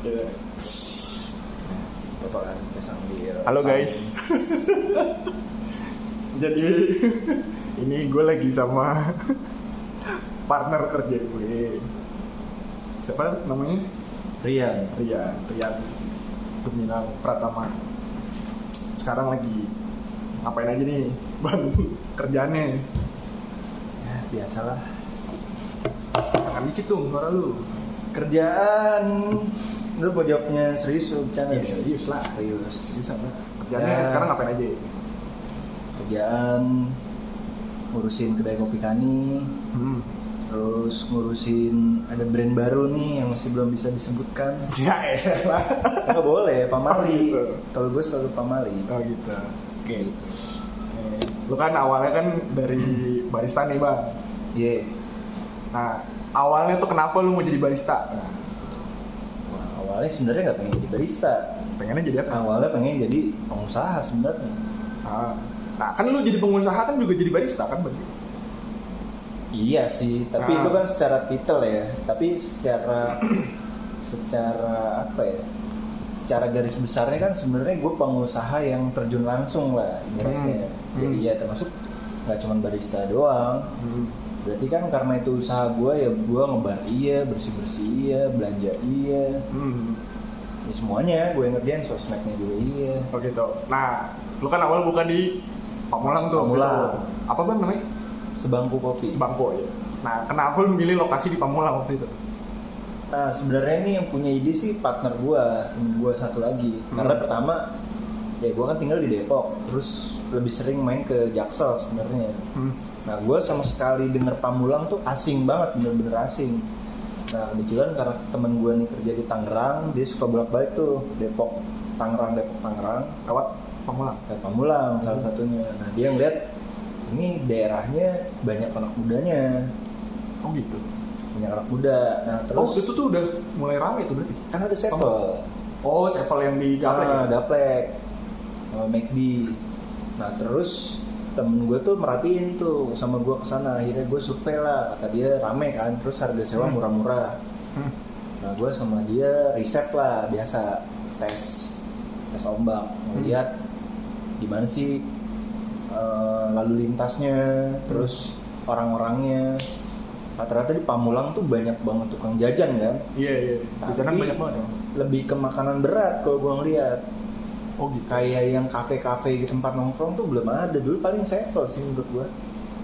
Iya. Bapak kan sambil. Halo guys. Jadi ini gue lagi sama partner kerja gue. Siapa namanya? Rian. Rian Gemilang Pratama. Sekarang lagi ngapain aja nih bang kerjaannya? Ya biasalah. Tekan dikit dong suara lu. Kerjaan. Lu mau jawabnya serius lu bercanda? Iya serius lah. Serius. Sama. Kerjaannya Ya. sekarang ngapain aja? Kerjaan ngurusin kedai kopi Kani. Terus ngurusin ada brand baru nih yang masih belum bisa disebutkan. Ya elah. Nggak boleh, Pamali. Oh, gitu. Kalau gue selalu Pamali. Oh gitu. Oke. Gitu. Lu kan awalnya kan dari barista nih bang. Iya. Nah awalnya tuh kenapa lu mau jadi barista? Nah, Wah, awalnya sebenarnya nggak pengen jadi barista. pengennya jadi apa? Awalnya pengen jadi pengusaha sebenarnya. Nah kan lu jadi pengusaha kan juga jadi barista kan berarti? Iya sih, tapi itu kan secara titel ya. Tapi secara apa ya? Secara garis besarnya kan sebenarnya gue pengusaha yang terjun langsung lah ibaratnya. Jadi ya termasuk nggak cuma barista doang. Berarti kan karena itu usaha gue ya gue ngebar iya, bersih-bersih iya, belanja iya. Ya semuanya gue yang ngerjain, sosmednya juga iya. Oh gitu. Nah lu kan awal buka di Pamulang tuh. Pamulang. Gitu. Apa bang namanya? Sebangku kopi. Sebangko ya. Nah kenapa lu milih lokasi di Pamulang waktu itu? Nah sebenarnya ini yang punya ide sih partner gue, temen gue satu lagi. Karena pertama ya gue kan tinggal di Depok, terus lebih sering main ke Jaksel sebenarnya. Nah gue sama sekali denger Pamulang tuh asing banget, bener-bener asing. Nah kebetulan karena temen gue nih kerja di Tangerang, dia suka bolak-balik tuh Depok Tangerang. Lewat Pamulang. Kayak Pamulang salah satunya. Nah dia ngeliat ini daerahnya banyak anak mudanya. Oh gitu. Banyak anak muda. Nah terus Oh itu tuh udah mulai rame tuh berarti? kan ada Sevel. Oh Sevel yang di Gaplek ya? Gaplek. McD. Nah terus temen gue tuh merhatiin tuh sama gue kesana. Akhirnya gue survei lah. Kata dia rame kan. Terus harga sewa murah-murah. Nah gue sama dia riset lah biasa. Tes ombak. Ngeliat gimana sih lalu lintasnya, terus orang-orangnya. Rata-rata di Pamulang tuh banyak banget tukang jajan kan. Iya. Jajanan banyak banget ya? Lebih ke makanan berat kalau gue ngeliat. Oh gitu. Kayak yang kafe-kafe di tempat nongkrong tuh belum ada. Dulu paling Sevel sih menurut gue.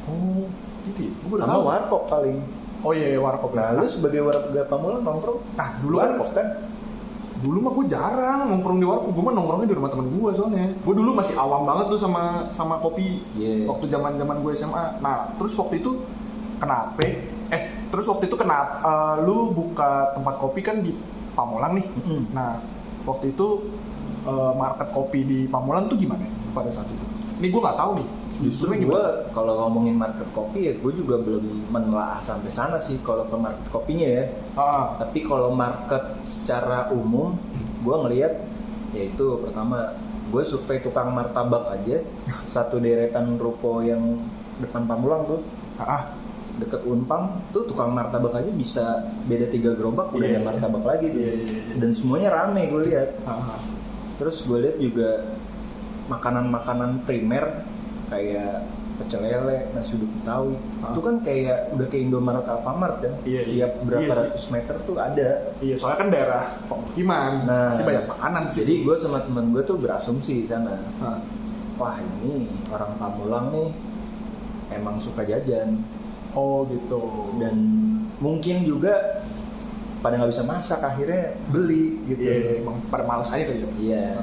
Oh gitu ya? Gua baru Sama tahu. warkop paling. Oh iya warkop. Nah lu sebagai warga Pamulang nongkrong Nah dulu kan warkop kan? dulu mah gue jarang nongkrong di warkop, gue mah nongkrongnya di rumah temen gue soalnya. Gue dulu masih awam banget tuh sama kopi. Waktu zaman gue SMA. Nah terus waktu itu kenapa lu buka tempat kopi kan di Pamulang nih. Nah waktu itu market kopi di Pamulang tuh gimana pada saat itu? Ini gue nggak tahu nih. Justru gue kalau ngomongin market kopi ya gue juga belum menelaah sampai sana sih kalau ke market kopinya ya. Tapi kalau market secara umum gue ngelihat ya itu pertama gue survei tukang martabak aja satu deretan ruko yang depan Pamulang tuh deket Unpam tuh tukang martabak aja bisa beda 3 gerobak udah ada martabak lagi tuh. Dan semuanya rame gue lihat. Terus gue lihat juga makanan-makanan primer kayak pecel lele, nasi uduk Betawi. Itu kan kayak udah kayak Indomaret Alfamart kan. Tiap berapa ratus meter tuh ada. Iya, soalnya kan daerah pemukiman. Masih banyak makanan sih. Jadi gue sama temen gue tuh berasumsi di sana. Wah, ini orang Pamulang nih emang suka jajan. Oh, gitu. Dan mungkin juga pada nggak bisa masak akhirnya beli gitu. Iya, emang pada malas aja kayak gitu. Iya.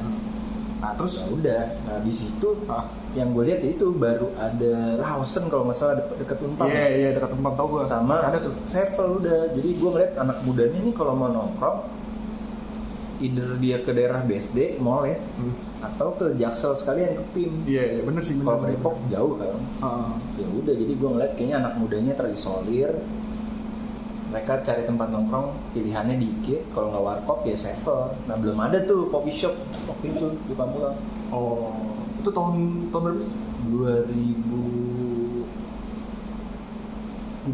Nah terus ya udah, nah di situ yang gue lihat itu baru ada Lawson kalau nggak salah deket Unpam. Iya dekat Unpam tau gue. Sama ada tuh. Sevel udah. Jadi gue ngeliat anak mudanya nih kalau mau nongkrong, either dia ke daerah BSD mall ya, atau ke Jaksel sekalian ke PIM. Iya bener sih. Kalau ke Depok jauh kan. Ya udah, jadi gue ngeliat kayaknya anak mudanya terisolir. Mereka cari tempat nongkrong, pilihannya dikit. Kalau nggak warkop ya Sevel. Nah belum ada tuh coffee shop waktu itu di Pamulang. Oh, itu tahun berapa? 2012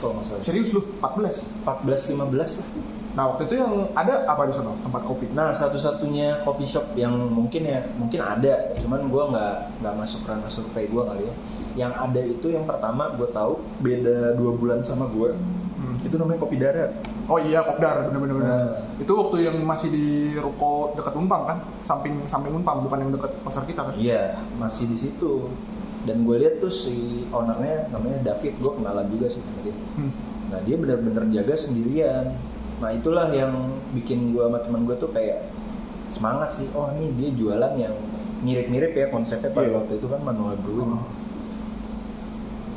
kalau nggak salah. Serius lu? 14? 14-15 lah. Nah waktu itu yang ada apa di sana tempat kopi? Nah satu-satunya coffee shop yang mungkin ada, cuman gue nggak masuk ranah survei gue kali ya. Yang ada itu yang pertama gue tahu beda 2 bulan sama gue, itu namanya Kopi Darat. Oh iya Kopdar, bener-bener. Nah, itu waktu yang masih di ruko dekat Unpam kan, samping Unpam, bukan yang dekat pasar kita kan? Iya masih di situ. Dan gue lihat tuh si ownernya namanya David, gue kenalan juga sih sama dia. Nah dia benar-benar jaga sendirian. Nah itulah yang bikin gue sama teman gue tuh kayak semangat sih. Oh nih dia jualan yang mirip-mirip ya konsepnya pada waktu itu kan manual brewing.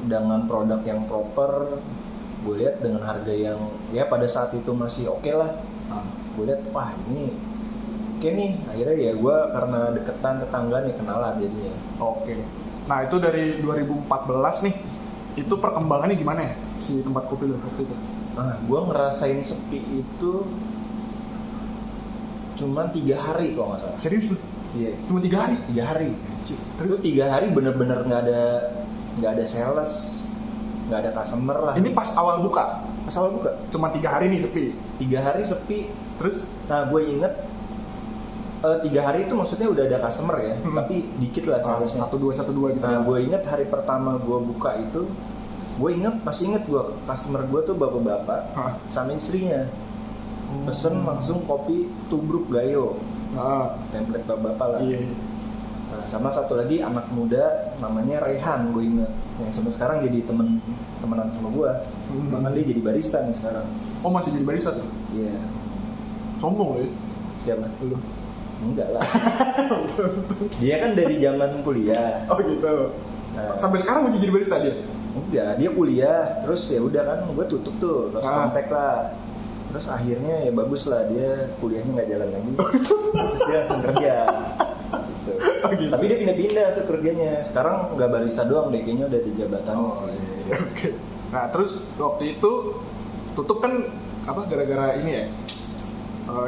Dengan produk yang proper, gue lihat dengan harga yang ya pada saat itu masih oke lah. Gue lihat wah ini oke nih. Akhirnya ya gue karena deketan tetangga nih kenalan jadinya. Oke. Nah itu dari 2014 nih, itu perkembangannya gimana ya si tempat kopi lo waktu itu? Nah, gue ngerasain sepi itu cuma 3 hari kalau nggak salah. Serius lu? Iya. Cuma 3 hari? 3 hari. Terus itu 3 hari bener-bener nggak ada sales, nggak ada customer lah. Ini pas awal buka? Pas awal buka. Cuma 3 hari nih sepi? 3 hari sepi. Terus? Nah, gue inget 3 hari itu maksudnya udah ada customer ya, tapi dikit lah salesnya. 1-2 gitu. Nah, gue inget hari pertama gue buka itu, masih inget gue, customer gue tuh bapak-bapak sama istrinya. Pesen langsung kopi tubruk gayo. Template bapak-bapak lah. Iya. Nah, sama satu lagi anak muda namanya Rehan, gue inget, yang sampai sekarang jadi temenan sama gue. Bahkan dia jadi barista nih sekarang. Oh masih jadi barista tuh? Iya. Sombong ya? Siapa? Lu? Enggak lah. Dia kan dari zaman kuliah. Oh gitu. Nah, sampai sekarang masih jadi barista dia? Enggak, dia kuliah. Terus ya udah kan gue tutup tuh, lost contact lah. Terus akhirnya ya bagus lah, dia kuliahnya nggak jalan lagi. Terus dia langsung kerja. Gitu. Oh, gitu. Tapi dia pindah-pindah tuh kerjanya. Sekarang nggak barista doang deh, kayaknya udah di jabatannya sih. Iya. Oke. Nah terus waktu itu tutup kan apa gara-gara ini ya?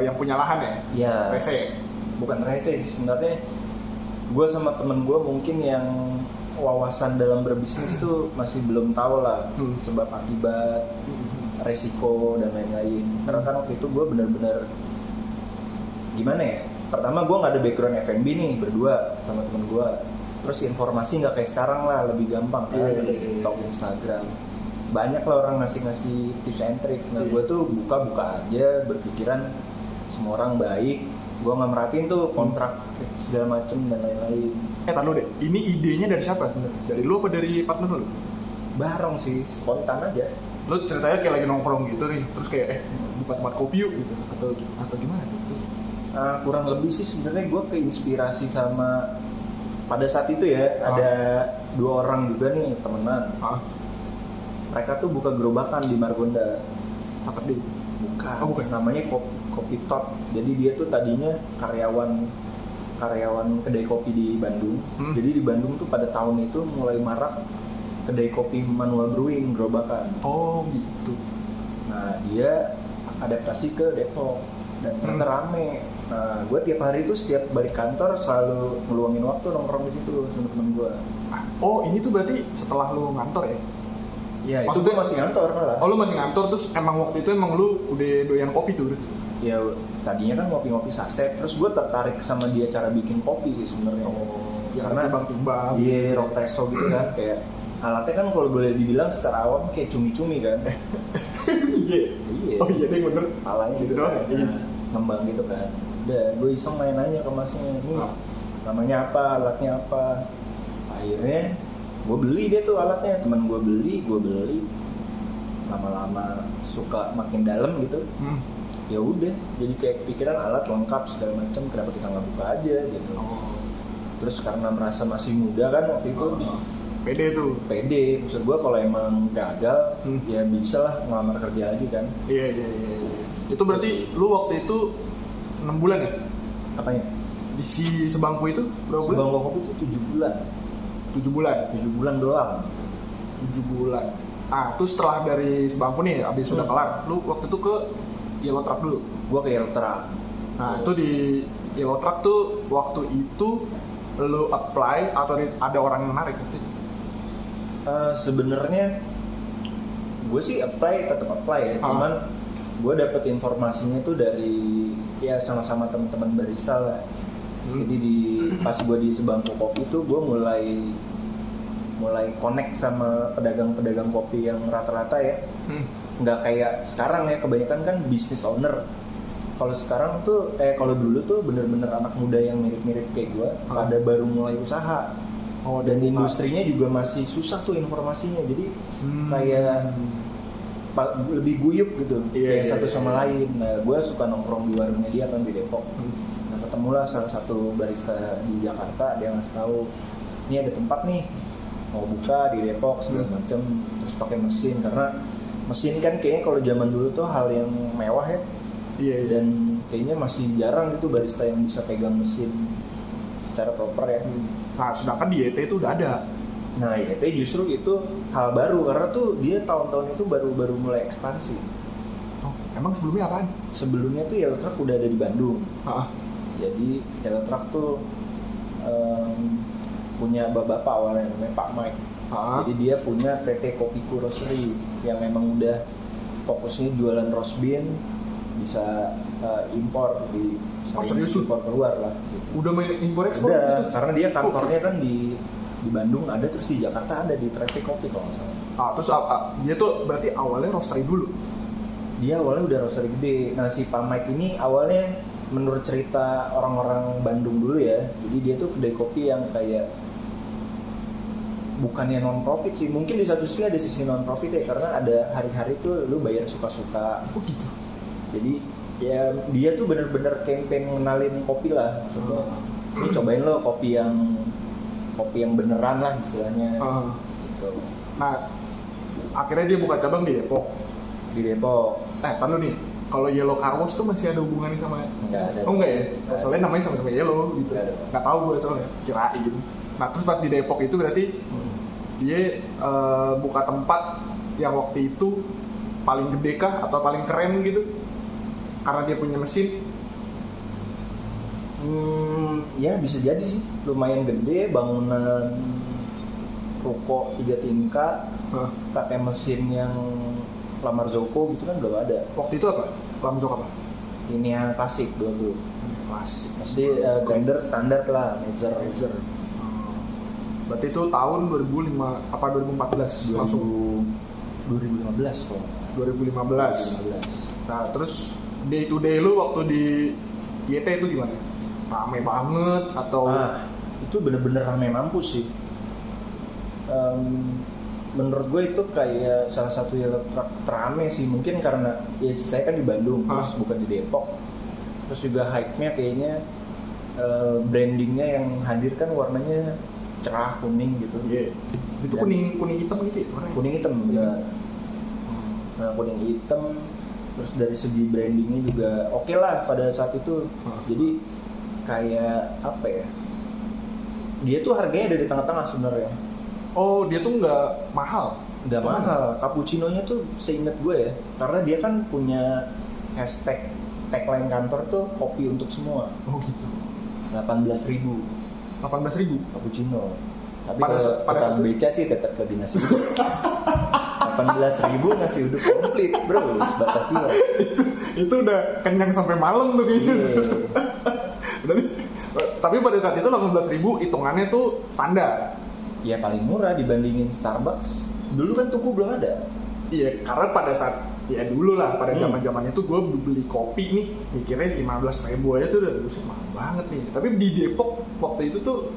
Yang punya lahan ya? Iya. Rese. Bukan rese sih sebenarnya. Gue sama temen gue mungkin yang wawasan dalam berbisnis tuh masih belum tahu lah sebab akibat, resiko dan lain-lain. Karena kan waktu itu gue benar-benar gimana ya? Pertama gue nggak ada background F&B nih berdua sama temen gue. Terus informasi nggak kayak sekarang lah, lebih gampang kan ada TikTok, Instagram. Banyak lah orang ngasih tips and trick. Nah gue tuh buka aja berpikiran semua orang baik. Gue nggak merhatiin tuh kontrak segala macem dan lain-lain. Tar lu deh, ini idenya dari siapa? Dari lu apa dari partner lu? Bareng sih, spontan aja. Lu ceritanya kayak lagi nongkrong gitu nih, terus kayak buka tempat kopi yuk gitu, atau gimana tuh? Kurang lebih sih sebenarnya gue keinspirasi sama pada saat itu ya ada 2 orang juga nih temenan. Mereka tuh buka gerobakan di Margonda. Saturday? Bukan. Oh, bukan. Namanya Kopi Tot. Jadi dia tuh tadinya karyawan kedai kopi di Bandung. Jadi di Bandung tuh pada tahun itu mulai marak kedai kopi manual brewing gerobakan. Oh gitu. Nah dia adaptasi ke Depok dan ternyata rame. Nah gue tiap hari itu setiap balik kantor selalu ngeluangin waktu nongkrong di situ sama temen gue. Oh ini tuh berarti setelah lu ngantor ya? Iya, itu gue masih ngantor malah. Oh lu masih ngantor, terus emang waktu itu emang lu udah doyan kopi tuh berarti? Ya tadinya kan ngopi-ngopi saset, terus gue tertarik sama dia cara bikin kopi sih sebenarnya. Karena timbang-timbang. Iya, ropresso gitu kan, kayak alatnya kan kalau boleh dibilang secara awam kayak cumi-cumi kan. Iya. Oh iya deh bener. Alanya gitu doang. Kan, iya. Ngembang gitu kan. Udah, gue iseng main-nanya ke masnya, nih namanya apa, alatnya apa. Akhirnya gue beli dia tuh alatnya, teman gue beli. Lama-lama suka makin dalam gitu. Ya udah, jadi kayak pikiran alat lengkap segala macam, kenapa kita nggak buka aja gitu. Terus karena merasa masih muda kan waktu itu, pede. Maksud gue kalau emang gagal, ya bisa lah ngelamar kerja lagi kan. Iya. Itu berarti lu waktu itu 6 bulan ya? Apanya? Di si sebangku itu berapa bulan? Sebangku kopi itu 7 bulan. 7 bulan? 7 bulan doang. 7 bulan. Terus setelah dari sebangku nih, abis sudah kelar, lu waktu itu ke Yellow Truck dulu? Gue ke Yellow Truck. Nah itu di Yellow Truck tuh waktu itu lu apply atau ada orang yang narik waktu itu? Sebenarnya gue sih tetap apply ya, cuman gue dapet informasinya tuh dari ya sama-sama teman-teman barista lah. Jadi pas gue di sebangku kopi tuh gue mulai connect sama pedagang-pedagang kopi yang rata-rata ya. Nggak kayak sekarang ya, kebanyakan kan business owner. Kalau sekarang tuh kalau dulu tuh bener-bener anak muda yang mirip-mirip kayak gue pada baru mulai usaha. Dan industrinya juga masih susah tuh informasinya, jadi kayak lebih guyup gitu, kayak satu sama lain. Nah, gue suka nongkrong di warungnya dia kan di Depok. Nah, ketemulah salah satu barista di Jakarta, dia ngasih tahu, ini ada tempat nih mau buka di Depok segala macem, terus pakai mesin, karena mesin kan kayaknya kalau zaman dulu tuh hal yang mewah ya. Dan kayaknya masih jarang gitu barista yang bisa pegang mesin secara proper ya. Nah, sedangkan di YT itu udah ada. Nah, YT justru itu hal baru karena tuh dia tahun-tahun itu baru mulai ekspansi. Oh, emang sebelumnya apaan? Sebelumnya tuh Yellow Truck udah ada di Bandung. Jadi Yellow Truck tuh punya bapak awalnya namanya Pak Mike. Jadi dia punya PT Kopiku Roastery yang memang udah fokusnya jualan roast bean, bisa impor di impor keluar lah gitu. Udah main impor ekspor gitu? Gitu? Karena dia kantornya kan di Bandung ada, terus di Jakarta ada di Traffic Coffee kalau nggak salah. Terus dia tuh berarti awalnya roastery dulu? Dia awalnya udah roastery gede. Nah, si Pak Mike ini awalnya menurut cerita orang-orang Bandung dulu ya, jadi dia tuh kedai kopi yang kayak bukannya non profit sih, mungkin di satu sisi ada sisi non profit ya, karena ada hari-hari tuh lu bayar suka-suka. Gitu. Jadi ya dia tuh bener-bener campaign ngenalin kopi lah, maksudnya ini cobain lo kopi yang beneran lah istilahnya gitu. Nah, akhirnya dia buka cabang di Depok. Tahu nih, kalau Yellow Car Wash tuh masih ada hubungannya sama? Enggak ada. Oh enggak ya? Soalnya namanya sama-sama Yellow gitu. Enggak tahu gue soalnya, kirain. Nah, terus pas di Depok itu berarti dia buka tempat yang waktu itu paling gede kah atau paling keren gitu? Karena dia punya mesin? Ya bisa jadi sih, lumayan gede, bangunan ruko 3 tingkat, pakai mesin yang Lamar Zoko gitu kan belum ada. Waktu itu apa? Lamar Zoko apa? Ini yang klasik dulu. Klasik. Masih grinder standar lah, Mazer. Berarti itu tahun 2005 apa 2014 langsung 2015 kok. 2015. Nah, terus day to day lu waktu di YT itu gimana? Rame banget atau? Itu bener-bener rame mampus sih. Menurut gue itu kayak salah satu Yellow Truck terame sih, mungkin karena ya saya kan di Bandung, terus bukan di Depok. Terus juga hype-nya kayaknya brandingnya yang hadir kan warnanya cerah kuning gitu. Itu kuning hitam gitu ya? Kuning hitam benar. Nah, kuning hitam, terus dari segi brandingnya juga oke lah pada saat itu. Jadi kayak apa ya? Dia tuh harganya ada di tengah-tengah sebenarnya. Oh, dia tuh nggak mahal? Nggak mahal. Cappuccino-nya tuh seingat gue ya, karena dia kan punya hashtag tagline kantor tuh kopi untuk semua. Oh gitu. 18.000 cappuccino. Tapi pada tukang beca sih tetap lebih nasi uduk. 18.000 nasi uduk komplit bro, Batavia. itu udah kenyang sampai malam tuh kayaknya. Tapi pada saat itu 18.000 hitungannya tuh standar. Ya paling murah dibandingin Starbucks. Dulu kan tuku belum ada. Iya, karena pada saat ya dulu lah pada zaman-zaman itu gue beli kopi nih mikirnya 15.000 aja tuh udah buset mahal banget nih. Tapi di Depok waktu itu tuh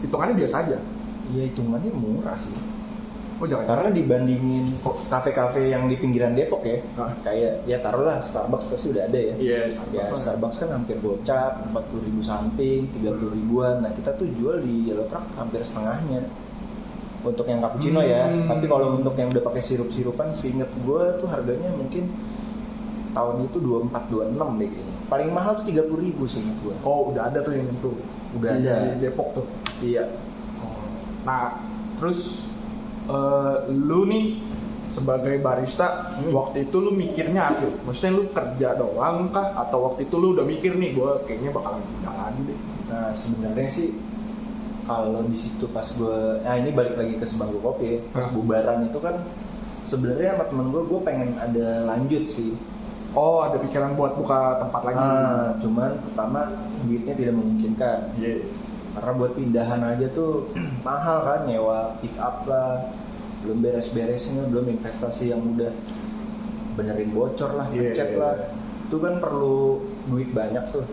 hitungannya biasa aja. Iya, hitungannya murah sih. Oh jangan. Karena dibandingin kafe-kafe yang di pinggiran Depok ya, kayak ya taruhlah Starbucks pasti udah ada ya. Iya, Starbucks kan hampir gocap 40.000 something, 30 ribuan. Nah kita tuh jual di Yellow Truck hampir setengahnya. Untuk yang cappuccino ya. Tapi kalau untuk yang udah pakai sirup-sirupan, seinget gue tuh harganya mungkin tahun itu 24-26 deh kayaknya. Paling mahal tuh 30.000 seinget gue. Oh udah ada tuh yang nyentuh. Udah ada di Depok tuh. Iya. Nah terus lu nih sebagai barista waktu itu lu mikirnya apa? Maksudnya lu kerja doang kah? Atau waktu itu lu udah mikir nih gue kayaknya bakalan pindah lagi deh? Nah sebenarnya sih kalau di situ pas gue, ini balik lagi ke sebangku kopi, pas bubaran itu kan sebenarnya sama temen gue pengen ada lanjut sih. Oh, ada pikiran buat buka tempat lagi. Cuman pertama duitnya tidak memungkinkan. Iya. Karena buat pindahan aja tuh mahal kan, nyewa pick up lah, belum beres-beresnya, belum investasi yang udah benerin bocor lah, cat lah. Itu kan perlu duit banyak tuh.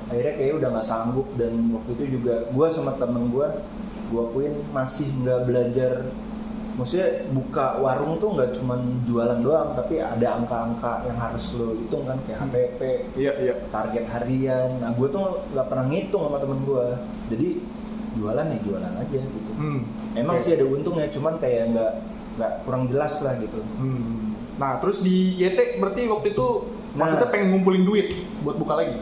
Akhirnya kayak udah nggak sanggup, dan waktu itu juga gue sama temen gue akuin masih nggak belajar. Maksudnya buka warung tuh nggak cuma jualan doang, tapi ada angka-angka yang harus lo hitung kan, kayak HPP, target harian. Nah gue tuh nggak pernah ngitung sama temen gue, jadi jualan ya jualan aja gitu. Emang sih ada untungnya, cuman kayak nggak kurang jelas lah gitu. Nah terus di YT berarti waktu itu maksudnya pengen ngumpulin duit buat buka lagi?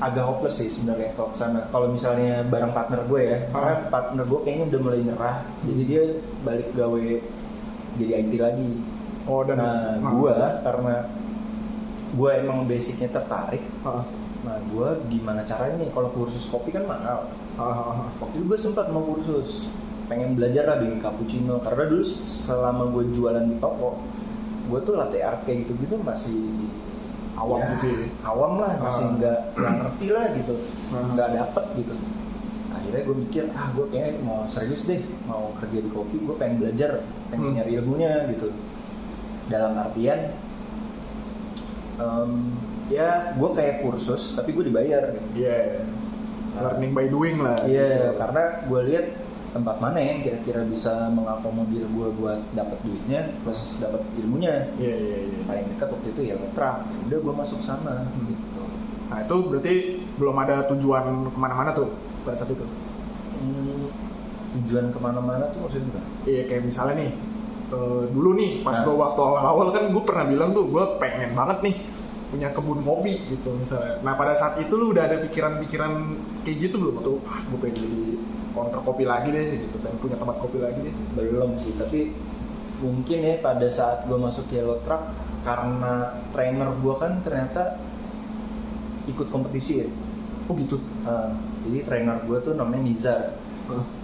Agak hopeless sih sebenarnya kalau kesana. Kalau misalnya bareng partner gue ya, karena partner gue kayaknya udah mulai nyerah, jadi dia balik gawe jadi IT lagi. Nah gue karena gue emang basicnya tertarik, nah gue gimana caranya nih, kalau kursus kopi kan mahal. Waktu itu gue sempat mau kursus, pengen belajar lah bikin cappuccino, karena dulu selama gue jualan di toko, gue tuh latte art kayak gitu-gitu masih awam gitu ya? Awam lah, masih nggak ngerti lah gitu, nggak dapet gitu. Akhirnya gue mikir, gue kayaknya mau serius deh, mau kerja di kopi, gue pengen belajar, pengen nyari ilmunya gitu. Dalam artian, ya gue kayak kursus, tapi gue dibayar gitu. Learning by doing lah. Karena gue lihat tempat mana yang kira-kira bisa mengakomodir gue buat dapat duitnya plus dapat ilmunya. Paling dekat waktu itu ya Letrak. Udah gue masuk sana gitu. Nah itu berarti belum ada tujuan kemana-mana tuh pada saat itu? Tujuan kemana-mana tuh maksudnya gimana? Iya kayak misalnya nih dulu nih pas gue waktu awal-awal kan gue pernah bilang tuh gue pengen banget nih punya kebun kopi gitu misalnya. Nah pada saat itu lu udah ada pikiran-pikiran kayak gitu belum? Atau gue pengen jadi counter kopi lagi deh gitu, pengen punya tempat kopi lagi deh? Belum sih, tapi mungkin ya pada saat gue masuk Yellow Truck, karena trainer gue kan ternyata ikut kompetisi ya. Oh gitu? Jadi trainer gue tuh namanya Nizar.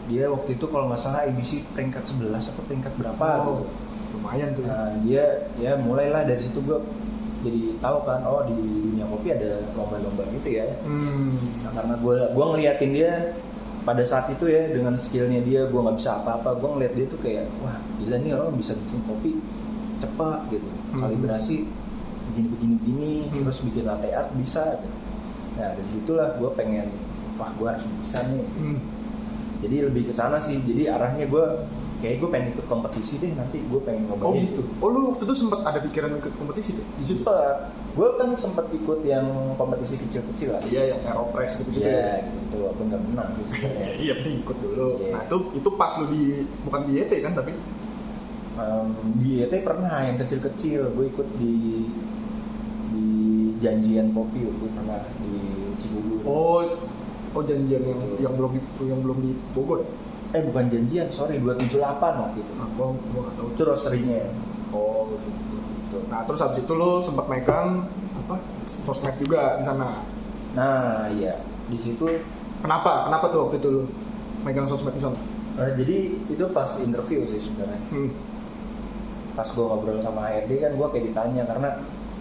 Dia waktu itu kalau nggak salah IBC peringkat 11 atau peringkat berapa gitu. Lumayan tuh. Dia ya mulailah dari situ gue jadi tahu kan, di dunia kopi ada lomba-lomba gitu ya. Nah karena gue ngeliatin dia pada saat itu ya, dengan skillnya dia, gue nggak bisa apa-apa. Gue ngeliat dia tuh kayak, wah gila nih orang bisa bikin kopi cepat gitu, kalibrasi begini-begini, terus bikin latte art bisa gitu. Nah dari situlah gue pengen, wah gue harus bisa nih. Jadi lebih ke sana sih. Jadi arahnya gue pengen ikut kompetisi deh nanti, gue pengen nyobain. Oh gitu. Oh lu waktu itu sempat ada pikiran ikut kompetisi tuh? Sempat. Gue kan sempat ikut yang kompetisi kecil-kecil lah. Iya, yang Aeropress gitu-gitu. Iya, gitu. Walaupun nggak menang sih sebenarnya. Iya, penting ikut dulu. Nah itu pas lu bukan di YT kan tapi? Di YT pernah yang kecil-kecil. Gue ikut di janjian kopi waktu pernah di Cibubur. Oh janjian yang belum di Bogor ya? Bukan janjian, sorry, 278 waktu itu. Gua nggak tahu. Itu roastery-nya. Oh gitu. Nah terus habis itu lo sempat megang sosmed juga di sana. Nah iya, di situ. Kenapa tuh waktu itu lo megang sosmed di sana? Jadi itu pas interview sih sebenarnya. Pas gue ngobrol sama HRD kan gue kayak ditanya, karena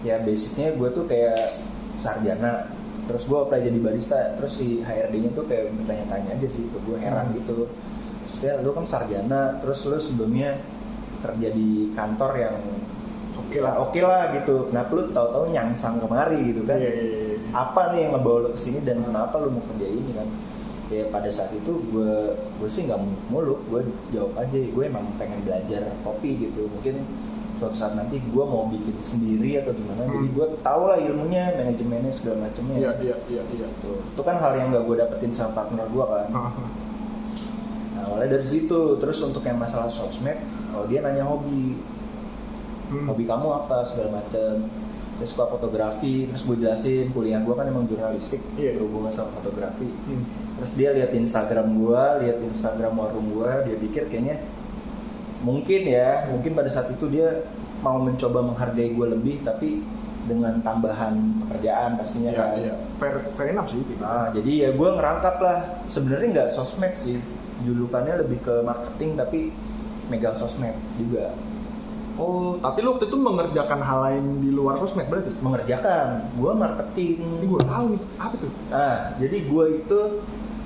ya basicnya gue tuh kayak sarjana. Terus gue apply jadi barista, terus si HRD-nya tuh kayak bertanya-tanya aja sih ke gue, heran gitu. Maksudnya lu kan sarjana, terus lu sebelumnya kerja di kantor yang oke lah gitu. Kenapa lu tahu-tahu nyangsang kemari gitu kan? Apa nih yang ngebawa lu kesini dan kenapa lu mau kerja ini kan? Ya pada saat itu gue sih nggak muluk, gue jawab aja, gue emang pengen belajar kopi gitu. Mungkin suatu saat nanti gue mau bikin sendiri atau gimana, jadi gue tau lah ilmunya, manajemennya segala macamnya. Iya. Itu kan hal yang gak gue dapetin sama partner gue kan. Nah awalnya dari situ. Terus untuk yang masalah sosmed, dia nanya hobi kamu apa segala macam. Dia suka fotografi, terus gue jelasin kuliah gue kan emang jurnalistik, berhubungan sama fotografi. Terus dia lihat Instagram gue, lihat Instagram warung gue, dia pikir kayaknya mungkin pada saat itu dia mau mencoba menghargai gue lebih, tapi dengan tambahan pekerjaan pastinya kan. Iya. Fair enough sih gitu. Nah, jadi ya gue ngerangkap lah. Sebenarnya nggak sosmed sih, julukannya lebih ke marketing, tapi megang sosmed juga. Oh, tapi lu waktu itu mengerjakan hal lain di luar sosmed berarti? Mengerjakan, gue marketing. Ini gue tahu nih, apa tuh? Nah, jadi gue itu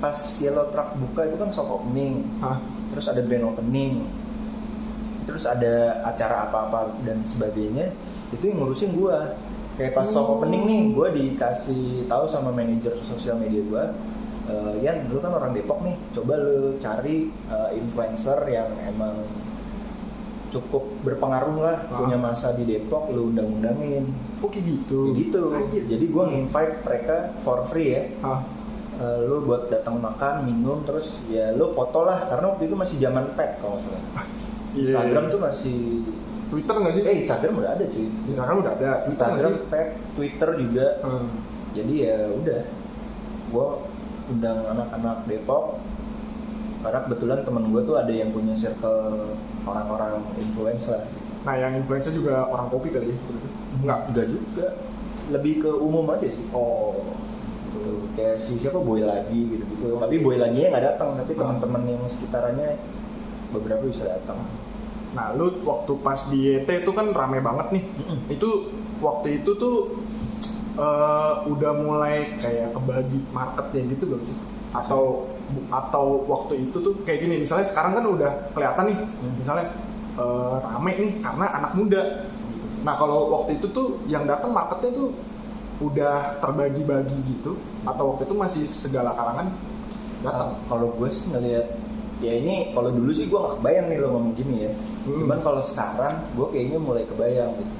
pas Yellow Truck buka itu kan soft opening. Hah? Terus ada grand opening. Terus ada acara apa-apa dan sebagainya. Itu yang ngurusin gue. Kayak pas soft opening nih, gue dikasih tahu sama manajer sosial media gue, Yan, lu kan orang Depok nih, coba lu cari influencer yang emang cukup berpengaruh lah, punya masa di Depok, lu undang-undangin. Oh kayak gitu? Gitu. Jadi gue nge-invite mereka for free ya. Lu buat datang makan, minum, terus ya lu foto lah, karena waktu itu masih zaman pet kalau nggak salah. Instagram tuh masih... Twitter nggak sih? Instagram udah ada cuy. Instagram udah ada. Instagram, pet, Twitter juga. Jadi ya udah, gue undang anak-anak Depok. Karena kebetulan temen gue tuh ada yang punya circle orang-orang influence lah. Nah yang influencer juga orang kopi kali ya? Enggak juga. Lebih ke umum aja sih. Oh gitu. Kayak siapa Boy lagi gitu-gitu. Tapi Boy lagi nggak datang, tapi teman-teman yang sekitarannya beberapa bisa datang. Nah lu waktu pas di YT itu kan rame banget nih. Itu waktu itu tuh udah mulai kayak kebagi marketnya gitu belum sih? Atau waktu itu tuh kayak gini, misalnya sekarang kan udah kelihatan nih, misalnya rame nih karena anak muda. Nah kalau waktu itu tuh yang datang marketnya tuh udah terbagi-bagi gitu, atau waktu itu masih segala kalangan datang? Kalau gue sih ngelihat, ya ini kalau dulu sih gue nggak kebayang nih lo ngomong gini ya. Cuman kalau sekarang gue kayaknya mulai kebayang gitu.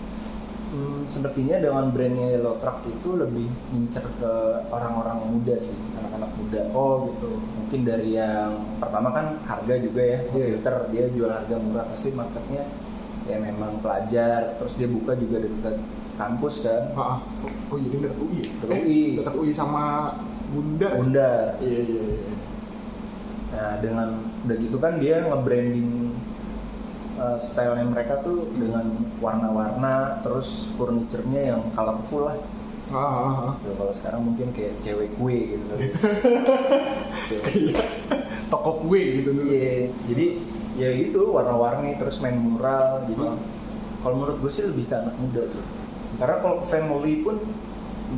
Sepertinya dengan brandnya Yellow Truck itu lebih ngincer ke orang-orang muda sih, anak-anak muda. Oh gitu. Mungkin dari yang pertama kan harga juga ya, filter dia jual harga murah, pasti marketnya ya memang pelajar. Terus dia buka juga dekat kampus kan. Oh iya dekat UI. Dekat UI sama Bundar. Iya. Nah dengan udah gitu kan dia nge-branding stylenya mereka tuh dengan warna-warna, terus furniture-nya yang colorful lah. Kalau sekarang mungkin kayak cewek kue gitu kali. Toko kue gitu dulu. Iya, jadi ya itu warna-warni terus main mural. Jadi kalau menurut gue sih lebih ke anak muda sih. Karena kalau ke family pun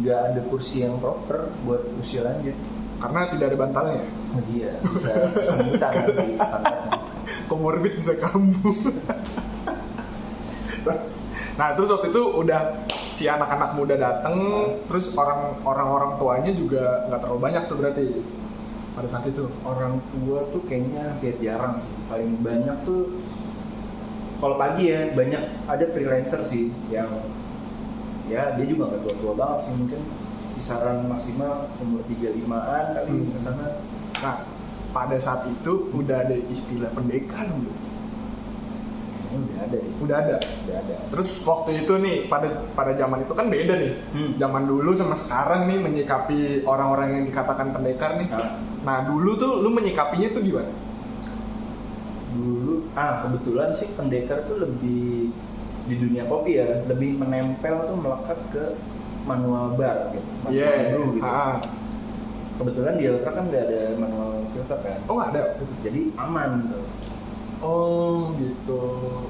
nggak ada kursi yang proper buat usia lanjut. Karena tidak ada bantalnya. Iya, bisa semutan nanti pantatnya. Komorbid bisa kambuh. Nah terus waktu itu udah si anak-anak muda dateng, terus orang-orang tuanya juga nggak terlalu banyak tuh berarti pada saat itu. Orang tua tuh kayaknya hampir jarang sih. Paling banyak tuh kalau pagi ya banyak ada freelancer sih yang ya dia juga nggak tua-tua banget sih, mungkin kisaran maksimal umur 35-an kali ke sana. Nah pada saat itu udah ada istilah pendekar belum? Kayaknya udah ada. Terus waktu itu nih pada zaman itu kan beda nih. Zaman dulu sama sekarang nih menyikapi orang-orang yang dikatakan pendekar nih. Nah dulu tuh lu menyikapinya tuh gimana? Dulu kebetulan sih pendekar tuh lebih di dunia kopi ya, lebih menempel tuh melekat ke manual bar gitu. Manual brew gitu. Kebetulan di Ultra kan nggak ada manual filter kan. Oh nggak ada. Jadi aman tuh. Oh gitu.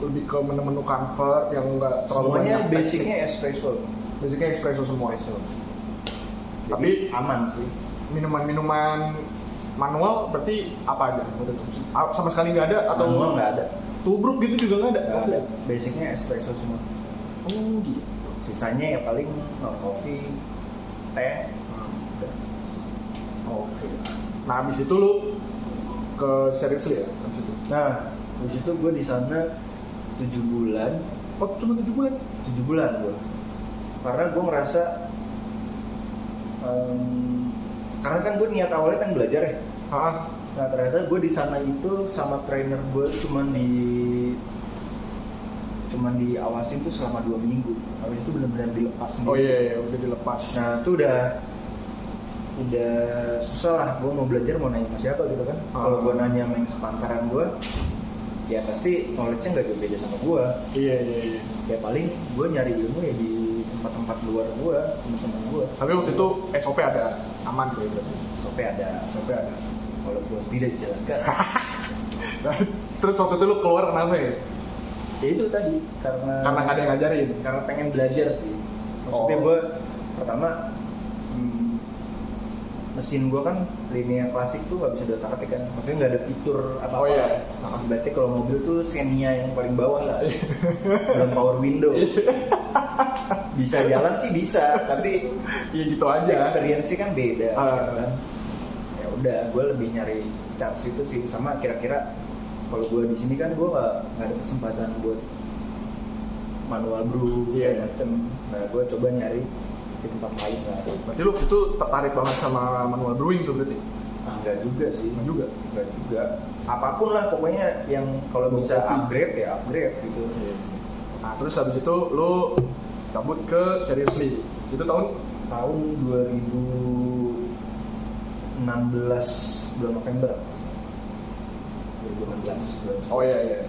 Lebih ke menu-menu comfort yang nggak terlalu semuanya banyak. Basicnya espresso. Basicnya espresso semua. Tapi aman sih. Minuman-minuman manual berarti apa aja? Sama sekali nggak ada atau? Manual nggak ada. Tubruk gitu juga nggak ada? Nggak ada. Basicnya espresso semua. Oh gitu. Sisanya ya paling kopi, teh. Oke. Nah abis itu lu ke seriously ya abis itu? Nah abis itu gue di sana 7 bulan. Oh cuma 7 bulan? 7 bulan gue. Karena gue ngerasa karena kan gue niat awalnya kan belajar ya. Nah ternyata gue di sana itu sama trainer gue cuman diawasin tuh selama 2 minggu. Habis itu benar-benar dilepas sendiri. Oh iya udah dilepas. Nah itu udah susah lah, gue mau belajar mau nanya sama siapa gitu kan. Kalau gue nanya sama yang sepantaran gue, ya pasti knowledge-nya nggak jauh beda sama gue. Iya. Ya paling gue nyari ilmu ya di tempat-tempat luar gue, teman-teman gue. Tapi waktu itu SOP ada, aman gue berarti. SOP ada. Kalau gue tidak dijalankan. Terus waktu itu lu keluar kenapa ya? Ya itu tadi karena nggak ada yang ngajarin. Karena pengen belajar sih. Maksudnya gue pertama mesin gue kan linear klasik tuh nggak bisa diotak-atik kan, maksudnya nggak ada fitur apa-apa. Oh iya. Berarti kalau mobil tuh Xenia yang paling bawah lah, belum power window. Bisa jalan sih bisa, tapi ya gitu aja. Experience-nya kan beda. Kan? Ya udah, gue lebih nyari chance itu sih, sama kira-kira kalau gue di sini kan gue nggak ada kesempatan buat manual brew macam. Nah gue coba nyari di tempat lain lah. Berarti lu itu tertarik banget sama manual brewing tuh berarti? Enggak juga sih. Enggak juga. Apapun lah pokoknya yang kalau bisa upgrade ya upgrade gitu. Nah terus habis itu lu cabut ke Seriously. Itu tahun 2016 bulan November. 2016. Oh iya.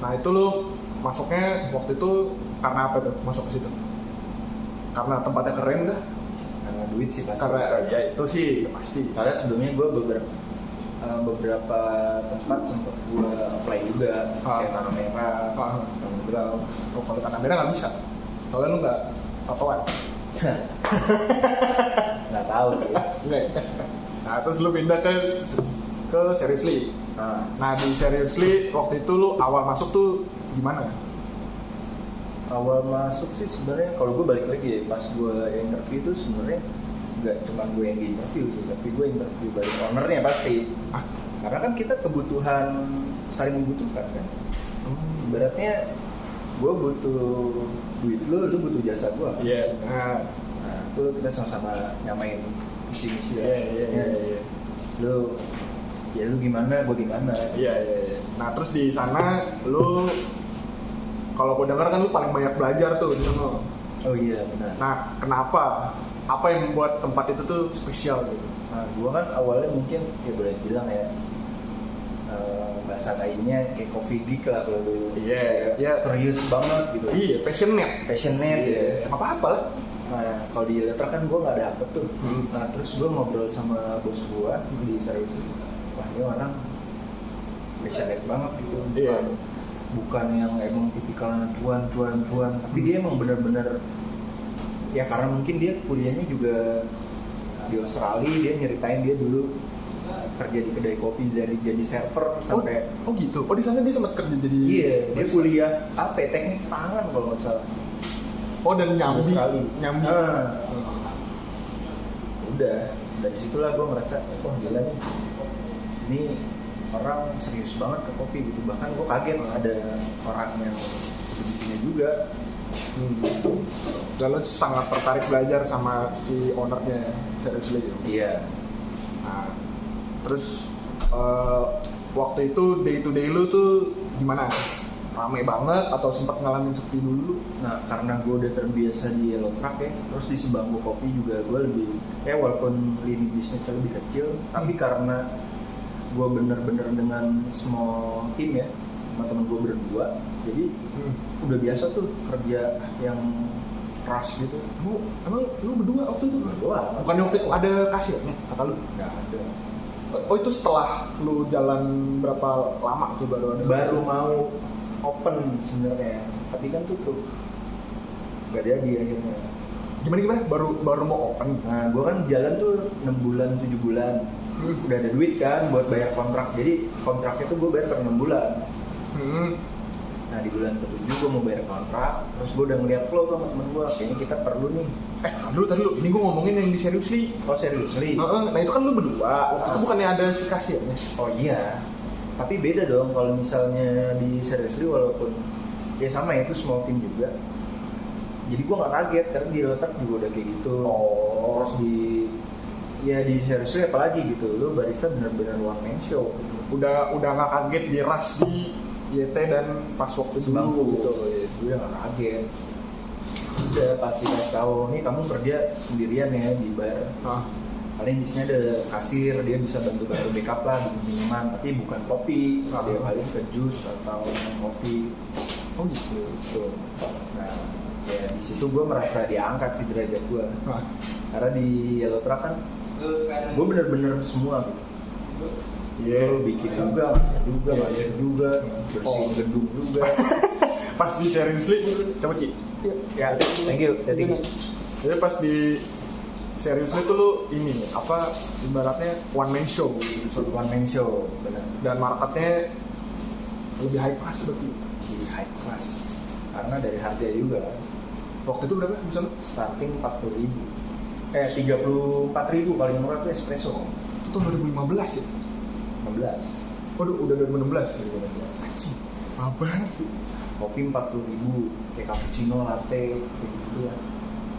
Nah itu lu masuknya waktu itu karena apa tuh masuk ke situ? Karena tempatnya keren dah. Karena duit sih pasti. Karena ya itu sih pasti. Karena sebelumnya gue beberapa tempat sempat gue apply juga, kayak Tanah Merah, Tanah Berau. Oh kalau Tanah Merah nggak bisa, soalnya lu nggak tatoan. Nggak tahu sih. Nah terus lu pindah ke Seriously. Nah di Seriously waktu itu lu awal masuk tuh gimana? Awal masuk sih sebenarnya kalau gue balik lagi ya, pas gue interview tuh sebenarnya nggak cuma gue yang di interview sih, tapi gue interview balik ownernya pasti. Karena kan kita kebutuhan saling membutuhkan kan. Ibaratnya gue butuh duit lu butuh jasa gue. Iya. Nah itu kita sama-sama nyamain visi-misi ya. Iya. Lu gimana, gue gimana. Iya. Nah terus di sana lu, kalau gue dengar kan lu paling banyak belajar tuh di sana. Oh iya benar. Nah kenapa? Apa yang membuat tempat itu tuh spesial gitu? Nah gue kan awalnya mungkin ya boleh bilang ya bahasa lainnya kayak coffee geek lah kalau dulu. Iya. Curious banget gitu. Iya, passionate ya. Apa lah. Nah kalau di Eletra kan gue nggak dapet tuh. Nah terus gue ngobrol sama bos gue di service. Wah ini orang passionate banget gitu. Bukan yang emang tipikalnya cuan, tapi dia emang benar-benar ya karena mungkin dia kuliahnya juga di Australia, dia nyeritain dia dulu kerja di kedai kopi dari jadi server sampai gitu. Di sana dia sempat kerja jadi dia kuliah teknik pangan kalau nggak salah. Dan nyambi. Udah dari situlah gue ngerasa gila nih, ini orang serius banget ke kopi gitu. Bahkan gue kaget ada orang yang sebegitunya juga. Lalu sangat tertarik belajar sama si ownernya Seriously gitu. Iya. Nah, terus waktu itu day to day lu tuh gimana? Rame banget atau sempat ngalamin sepi dulu? Nah karena gue udah terbiasa di Yellow Truck ya, terus di sebangku kopi juga gue lebih walaupun lini bisnisnya lebih kecil, tapi karena gue bener-bener dengan small team ya, sama temen gue berdua, jadi udah biasa tuh kerja yang keras gitu. Emang lu berdua waktu itu? Berdua. Bukannya waktu itu ada kasirnya kata lu? Nggak ada. Oh itu setelah lu jalan berapa lama tuh baru ada? Baru mau open sebenarnya, tapi kan tutup. Gak jadi akhirnya. Gimana? Baru mau open? Nah gue kan jalan tuh 6 bulan, 7 bulan. Udah ada duit kan buat bayar kontrak, jadi kontraknya tuh gue bayar per 6 bulan. Nah di bulan ke-7 gue mau bayar kontrak, terus gue udah ngeliat flow tuh sama temen gue, kayaknya kita perlu nih. Dulu, ini gue ngomongin yang di Seriously. Oh Seriously? Nah itu kan lu berdua, waktu itu bukannya ada si kasirnya? Oh iya, tapi beda dong kalau misalnya di Seriously, walaupun ya sama ya itu small team juga. Jadi gue gak kaget, karena di Lotak juga udah kayak gitu. Terus di Seriously apalagi gitu, lu barista bener-bener one man show gitu. Udah gak kaget di rush di YT dan pas waktu sebangku gitu. Gue gak kaget. Udah pasti dikasih tahu, nih kamu kerja sendirian ya di bar. Paling di sini ada kasir, dia bisa bantu backup lah bikin minuman, tapi bukan kopi. Dia paling ke jus atau kopi. Oh gitu. Nah, ya di situ gue merasa diangkat sih derajat gue. Karena di Yellow Truck kan gue bener-bener semua gitu. Bikin juga, masak juga, bersihin gedung juga. Pas di seriously coba Ki. Ya, thank you. Jadi pas di seriously itu lu ini apa ibaratnya one man show gitu. One man show, benar. Dan marketnya lebih high class berarti. Di high class. Karena dari harga juga kan. Waktu itu berapa bisa lu? Starting 40.000. 34.000 paling murah tuh espresso. Itu tahun 2015 ya? 15. Waduh, udah 2016. 2015. Anjing, mahal banget. Kopi 40.000, kayak cappuccino, latte, kayak gitu ya.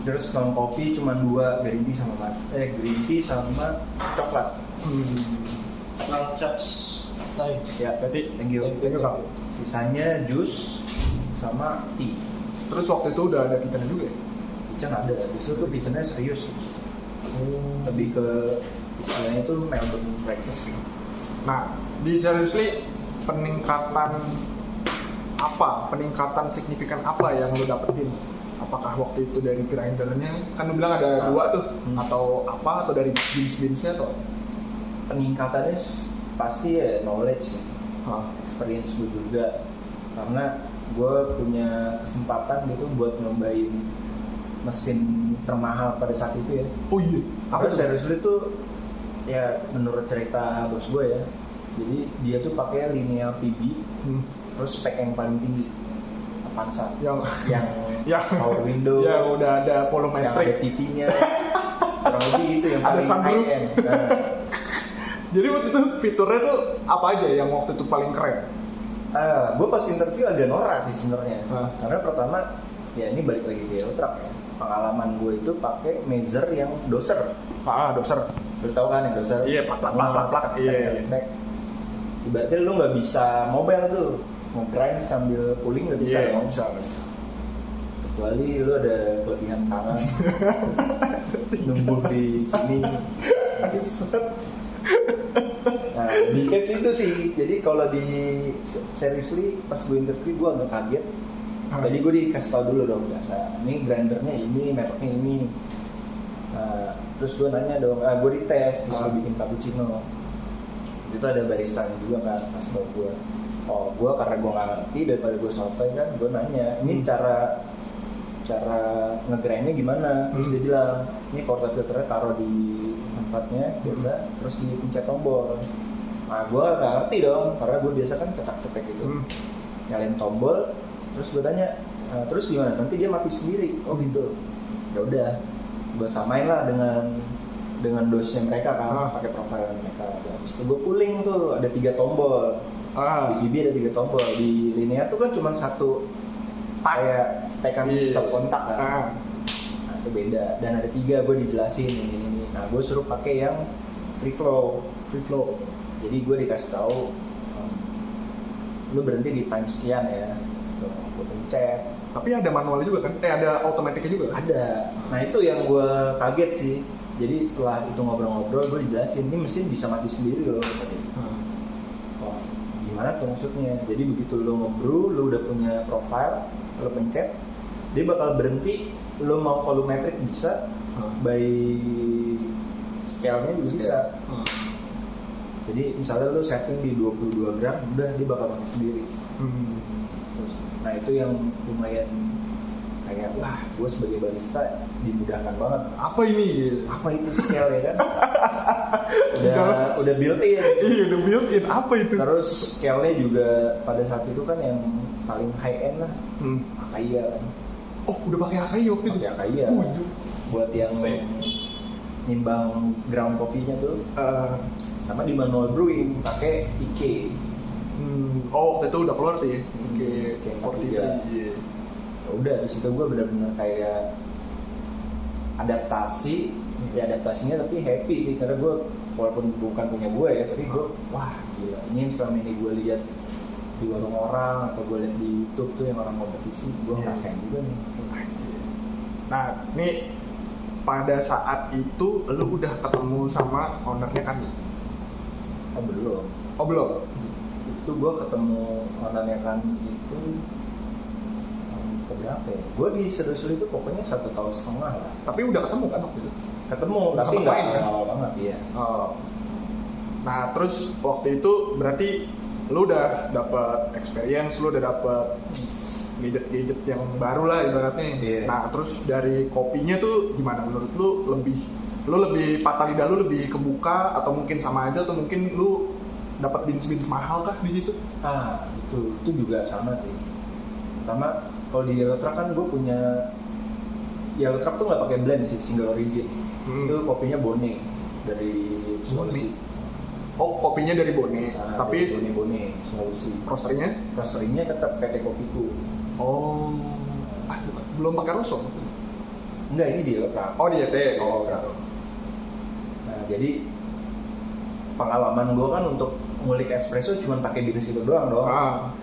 Terus non kopi cuma 2, green tea sama coklat. Lang chaps. Ya, Berarti thank you. Thank you, Kak. Sisanya jus sama tea. Terus waktu itu udah ada kitchen juga ya? Kitchen ada, justru tuh kitchennya serius. Lebih ke istilahnya itu Melbourne breakfast. Nah, di seriously peningkatan signifikan apa yang lu dapetin? Apakah waktu itu dari grindernya? Kan lu bilang ada 2 tuh, atau apa? Atau dari beans-beansnya atau? Peningkatannya pasti ya knowledge ya. Experience gue juga. Karena gue punya kesempatan gitu buat nyobain mesin termahal pada saat itu ya. Oh iya? Karena seriously tuh ya menurut cerita bos gue ya, jadi dia tuh pakai lineal PB, terus spek yang paling tinggi Avanza yang power window, yang udah ada yang ada volumetric, TV-nya, kurang lebih itu yang ada paling sunroof. high end. Nah, jadi waktu itu fiturnya tuh apa aja yang waktu itu paling keren? gue pas interview agak norak sih sebenarnya, karena pertama ya ini balik lagi ke Euro Truck ya. Pengalaman gue itu pakai Mazer yang doser. Doser. Lu tau kan yang doser? Iya, plak. Iya. Ibaratnya lu nggak bisa mobile tuh, nge-grind sambil pulling nggak bisa. Iya, nggak bisa. Kecuali lu ada kelebihan tangan, numbuh di sini. Nah, di case itu sih. Jadi kalau di seriously pas gue interview gue agak kaget. Jadi gue dikasih tau dulu dong biasa. Ini grindernya ini, mereknya ini. Nah, terus gue nanya dong, gue dites, terus gue bikin cappuccino. Itu ada barista juga kan, kasih tau gue. Oh, gue karena gue nggak ngerti daripada gue sotoy kan, gue nanya, ini cara ngegrindnya gimana? Terus dia bilang, ini portafilternya taruh di tempatnya biasa, terus dipencet tombol. Nah, gue nggak ngerti dong, karena gue biasa kan cetak-cetek gitu. Nyalain tombol, terus gue tanya, terus gimana? Nanti dia mati sendiri. Oh gitu. Ya udah, gue samain lah dengan dosnya mereka kan, pakai profile mereka. Habis itu gue pulling tuh ada 3 tombol. Di BB ada 3 tombol. Di Linea tuh kan cuma satu kayak tekan stop kontak kan. Nah itu beda. Dan ada 3 gue dijelasin ini. Nah gue suruh pakai yang free flow. Jadi gue dikasih tahu, lu berhenti di time sekian ya. Tuh, gue pencet. Tapi ada manual juga kan? Ada automaticnya juga? Ada. Nah itu yang gue kaget sih. Jadi setelah itu ngobrol-ngobrol, gue dijelasin, ini mesin bisa mati sendiri loh. Wah, gimana tuh maksudnya? Jadi begitu lo nge-brew, lo udah punya profile, lo pencet, dia bakal berhenti. Lo mau volumetric bisa, by scale-nya juga bisa. Jadi misalnya lo setting di 22 gram, udah dia bakal mati sendiri. Terus, nah itu yang lumayan kayak wah, gue sebagai barista dimudahkan banget. Apa ini? Apa itu scale ya kan? udah built in. Iya, udah built in. Apa itu? Terus scale-nya juga pada saat itu kan yang paling high end lah, Acaia kan. Oh, udah pakai Acaia waktu itu? Pakai Acaia. Buat yang nimbang ground kopinya tuh. Sama di manual brewing pakai IK. Oh, waktu itu udah keluar tuh ya? IK 43. Udah di situ gue benar-benar kayak adaptasi, ya adaptasinya tapi happy sih karena gue walaupun bukan punya gue ya, tapi gue wah gila, ini yang selama ini gue lihat di warung orang atau gue lihat di YouTube tuh yang orang kompetisi, gue ngerasain juga nih. Nah, nih pada saat itu lu udah ketemu sama ownernya kan? Oh belum. Oh belum? Itu gue ketemu ownernya kan itu berapa ya? Gue di Seru-Seru itu pokoknya 1,5 tahun lah. Tapi udah ketemu kan waktu itu? Ketemu, tapi nggak kan? Awal banget ya. Nah terus waktu itu berarti lu udah dapet experience, lu udah dapet gadget-gadget yang baru lah ibaratnya. Yeah. Nah terus dari kopinya tuh gimana menurut lu lebih patah lidah lu lebih kebuka atau mungkin sama aja atau mungkin lu dapat beans mahal kah di situ? Itu juga sama sih. Pertama kalau di Yellow Truck kan gue punya Yellow Truck tuh nggak pakai blend sih, single origin. Itu kopinya Bone dari Sulawesi. Oh kopinya dari Bone, tapi dari Bone Sulawesi. Roastery-nya tetap PT Kopiku. Oh, belum pakai rosong? Enggak, ini di Yellow Truck. Oh di YT. Oh gitu. Nah jadi pengalaman gue kan untuk ngulik espresso cuma pakai beans itu doang dong.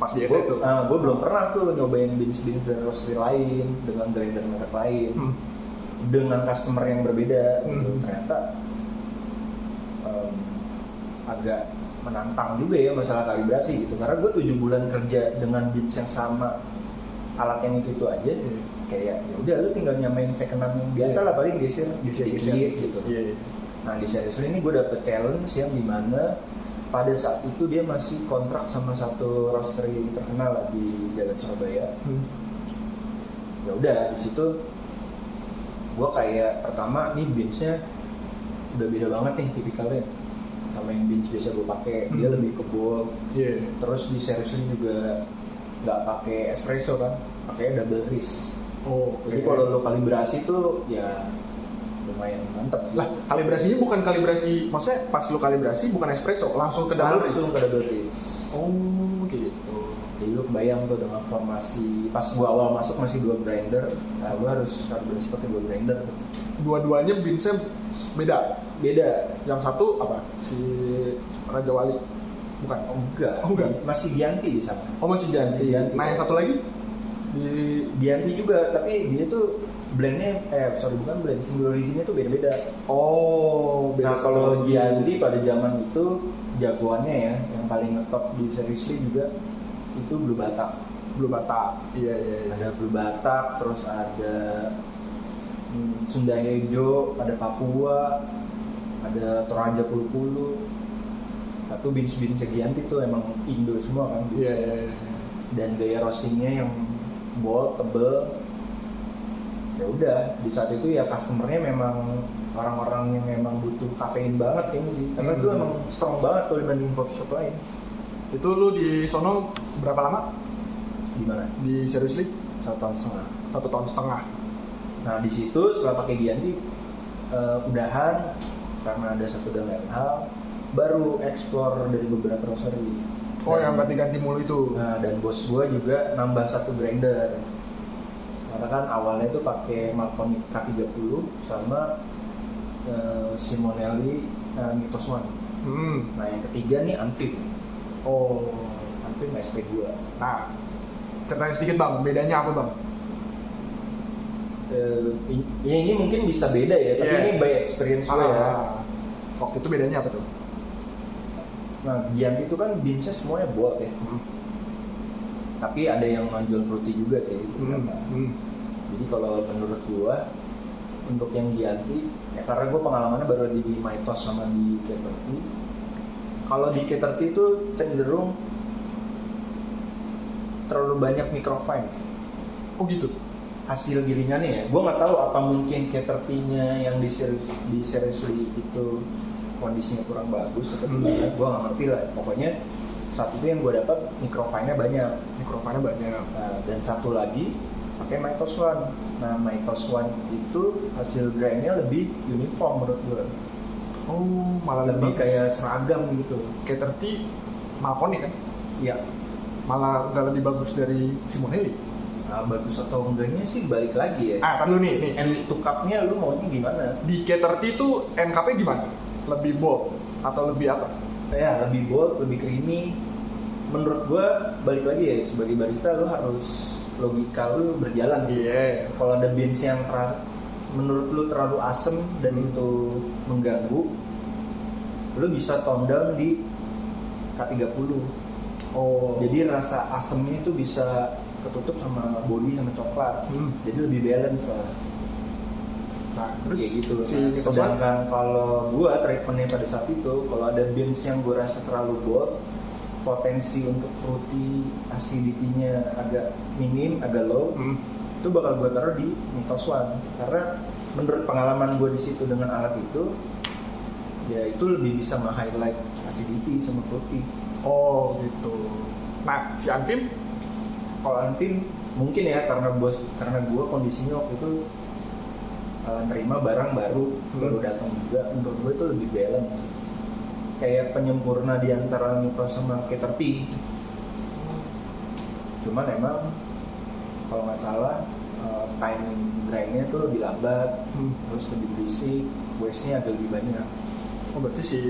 Pas di YT tuh. Gue belum pernah tuh nyobain beans dari roastery lain dengan grinder merek lain. Dengan customer yang berbeda gitu. Ternyata agak menantang juga ya masalah kalibrasi gitu, karena gue 7 bulan kerja dengan beans yang sama, alat yang itu aja, kayak ya udah lu tinggal nyamain secondan yang biasa lah, paling geser dikit gitu. Nah di series ini gue dapet challenge yang dimana pada saat itu dia masih kontrak sama satu roastery terkenal lah di Jalan Surabaya. Ya udah di situ gue kayak pertama nih beansnya udah beda banget nih tipikalnya sama yang beans biasa gue pakai. Dia lebih kebol. Terus di series ini juga nggak pakai espresso kan, pakai double wrist. Jadi kalau lo kalibrasi tuh ya lumayan mantep sih. Lah kalibrasinya bukan kalibrasi, maksudnya pas lo kalibrasi bukan espresso, langsung ke double wrist. Oh gitu. Jadi lu kebayang tuh dengan formasi, pas gua awal masuk masih 2 grinder, nah gua harus kalibrasi pakai 2 grinder. Dua-duanya beansnya beda? Beda. Yang satu apa? Si Raja Wali? Bukan? Enggak. Masih Gianti di sana. Masih Gianti. Nah yang satu lagi? Di Gianti juga, tapi dia tuh blendnya, bukan blend, single originnya tuh beda-beda. Beda. Nah kalau Gianti pada zaman itu jagoannya ya, yang paling ngetop di Seriously juga itu Blue Batak. Iya. Ada Blue Batak, terus ada Sunda Hejo, ada Papua, ada Toraja Pulu-Pulu. Itu beans Gianti tuh emang Indo semua kan. Iya. Dan gaya roastingnya yang bold, tebel. Ya udah, di saat itu ya customernya memang orang-orang yang memang butuh kafein banget ini sih. Karena itu emang strong banget kalau dibanding coffee shop lain. Itu lu di sono berapa lama? Di mana? Di Seriously? 1,5 tahun. 1,5 tahun. Nah di situ setelah pakai Gianti udahan karena ada satu dan lain hal, baru explore dari beberapa roastery. Yang ganti-ganti mulu itu. Nah dan bos gue juga nambah 1 grinder. Karena kan awalnya itu pakai Malfonic K30 sama Simonelli Mythos One. Nah yang ketiga nih Anvim. Anvim SP2. Nah, ceritain sedikit bang, bedanya apa bang? Ini mungkin bisa beda ya, tapi ini by experience gue ya. Waktu itu bedanya apa tuh? Nah, Gianti itu kan beansnya semuanya bold ya. Tapi ada yang nonjol fruity juga sih. Jadi kalau menurut gue, untuk yang Gianti, ya karena gue pengalamannya baru di Mythos sama di K30. Kalau di K30 itu cenderung terlalu banyak microfine sih. Gitu? Hasil gilingannya ya, gue nggak tahu apa mungkin K30-nya yang di Seriously itu kondisinya kurang bagus atau gimana, gue nggak ngerti lah. Pokoknya saat itu yang gue dapat microfine-nya banyak. Nah, dan satu lagi pakai Mythos One. Nah Mythos One itu hasil grind-nya lebih uniform menurut gue. Malah lebih kayak seragam gitu. K30 Malfonic kan? Iya. Malah nggak lebih bagus dari Simonelli? Nah, bagus atau enggaknya sih balik lagi ya. Kan lu nih. End to cup-nya lu maunya gimana? Di K30 itu NKP gimana? Lebih bold atau lebih apa? Ya lebih bold, lebih creamy. Menurut gua balik lagi ya, sebagai barista lu harus logika lu berjalan sih. Kalau ada beans yang menurut lu terlalu asem dan itu mengganggu, lu bisa tone down di K30. Jadi rasa asemnya itu bisa ketutup sama body sama coklat. Jadi lebih balance lah. Nah, terus kayak gitu. Sedangkan kalau gua treatmentnya pada saat itu, kalau ada beans yang gua rasa terlalu bold, potensi untuk fruity, acidity-nya agak minim, agak low, itu bakal gue taruh di Mythos One. Karena menurut pengalaman gue di situ dengan alat itu, ya itu lebih bisa nge-highlight acidity sama fruity. Oh gitu. Nah si Anfim? Kalau Anfim mungkin ya karena gue kondisinya waktu itu nerima barang baru datang juga, menurut gue itu lebih balance. Kayak penyempurna di antara Mythos sama K30. Cuman emang kalau nggak salah time dry-nya tuh lebih lambat, terus lebih berisik, waste-nya agak lebih banyak. Oh berarti si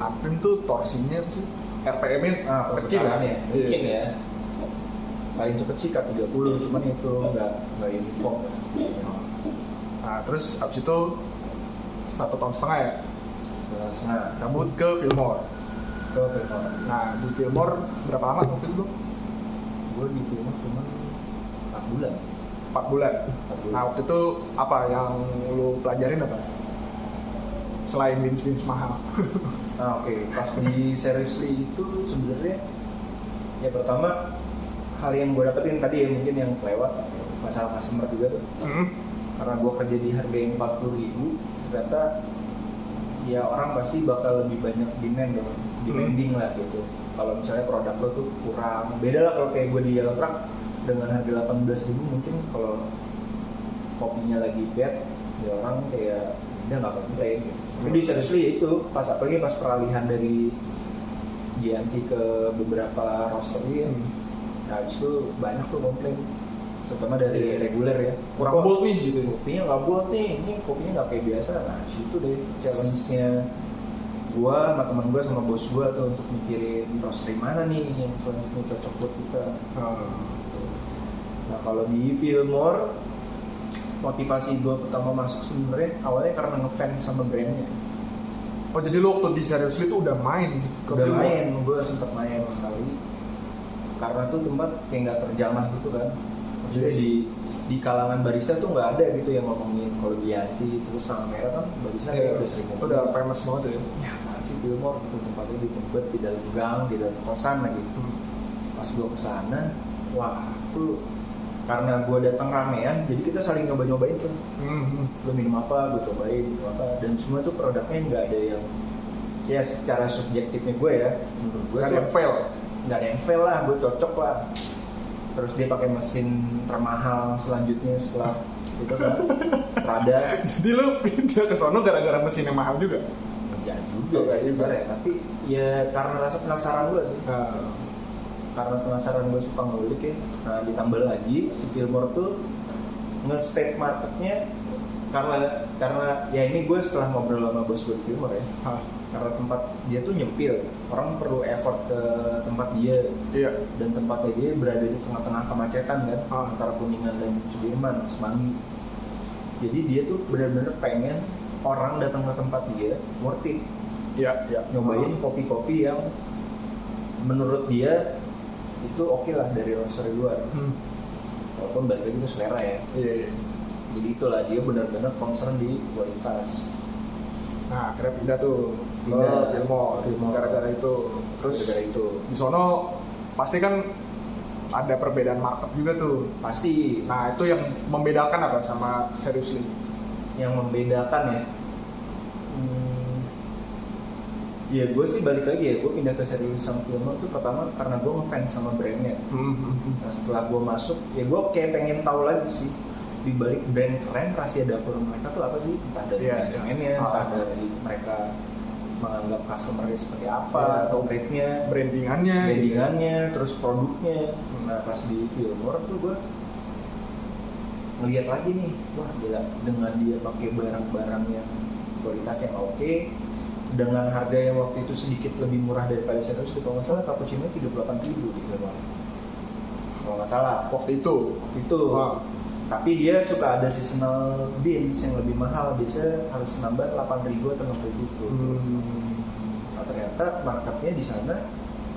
Anfim tuh torsinya apa sih? RPM-nya kecil kan ya? Mungkin ya. Paling cepet sih K30, cuman itu nggak uniform. Nah terus abis itu 1,5 tahun ya? Cabut ke Fillmore. Nah di Fillmore berapa lama waktu itu? Gue di Fillmore cuma 4 bulan. 4 bulan. Nah waktu itu apa yang lu pelajarin apa? Selain bins mahal. Oke. Pas di Seriously itu sebenarnya ya pertama hal yang gue dapetin tadi ya mungkin yang kelewat masalah customer juga tuh. Karena gue kerja di harga yang 40.000, ternyata ya orang pasti bakal lebih banyak demanding lah gitu. Kalau misalnya produk lo tuh kurang, beda lah kalau kayak gue di Yellow Truck dengan harga 18.000 mungkin kalau kopinya lagi bad, ya orang kayak udah nggak komplain gitu. Jadi seriously itu pas apalagi pas peralihan dari GNT ke beberapa roster ya, nah itu banyak tuh komplain. Terutama dari reguler ya, kurang bold nih gitu. Kopinya nggak bold nih, ini kopinya nggak kayak biasa. Nah situ deh challenge-nya gua sama teman gua sama bos gua tuh untuk mikirin roastery mana nih yang selanjutnya cocok buat kita. Nah kalau di Fillmore motivasi gua pertama masuk sebenarnya awalnya karena ngefans sama brandnya. Oh jadi lo waktu di Seriously itu udah main ke udah Fillmore? Main, gua sempet main sekali. Karena tuh tempat kayak nggak terjamah gitu kan. Maksudnya di kalangan barista tuh nggak ada gitu yang ngomongin kalau Gianti terus Tangan Merah kan barista udah sering ngomongin. Udah famous banget ya? Ya sih Fillmore itu tempatnya di Tebet, di dalam gang, di dalam kosan lagi. Pas gue kesana, wah tuh karena gue datang ramean, jadi kita saling nyobain tuh. Lo minum apa, gue cobain minum apa, dan semua tuh produknya nggak ada yang ya secara subjektifnya gue ya, menurut gue nggak ada yang fail. Nggak ada yang fail lah, gue cocok lah. Terus dia pakai mesin termahal selanjutnya setelah itu kan Strada. Jadi lu pindah ke sono gara-gara mesin yang mahal juga? Enggak juga sih sebenarnya, tapi ya karena rasa penasaran gue sih. Karena penasaran gue suka ngulik ya. Nah ditambah lagi si Fillmore tuh nge-state marketnya karena ya ini gue setelah ngobrol sama bos gue di Fillmore ya. Karena tempat dia tuh nyempil, orang perlu effort ke tempat dia. Iya. Dan tempatnya dia berada di tengah-tengah kemacetan kan, antara Kuningan dan Sudirman, Semanggi. Jadi dia tuh benar-benar pengen orang datang ke tempat dia worth it. Iya. Nyobain kopi-kopi yang menurut dia itu oke lah dari roaster luar. Walaupun balik lagi itu selera ya. Iya. Jadi itulah dia benar-benar concern di kualitas. Nah akhirnya pindah tuh ke Fillmore gara-gara itu. Terus gara-gara itu di sono pasti kan ada perbedaan market juga tuh. pasti. Nah itu yang membedakan apa sama Seriously? Yang membedakan ya, ya gue sih balik lagi ya, gue pindah ke Seriously sama Fillmore tuh pertama karena gue ngefans sama brandnya. Nah, setelah gue masuk ya gue kayak pengen tahu lagi sih di balik brand keren rahasia dapur mereka tuh apa sih, entah dari manajemennya, entah dari mereka menganggap customer-nya seperti apa, atau rate-nya, brandingannya, terus produknya. Nah pas di Fillmore tuh gue ngeliat lagi nih, wah gila, dengan dia pakai barang-barang yang kualitas yang oke, dengan harga yang waktu itu sedikit lebih murah daripada Seriously. Kalau nggak salah cappuccino 38.000 di Fillmore kalau nggak salah waktu itu. Tapi dia suka ada seasonal beans yang lebih mahal, biasanya harus nambah 8.000 atau 6.000. Nah ternyata marketnya di sana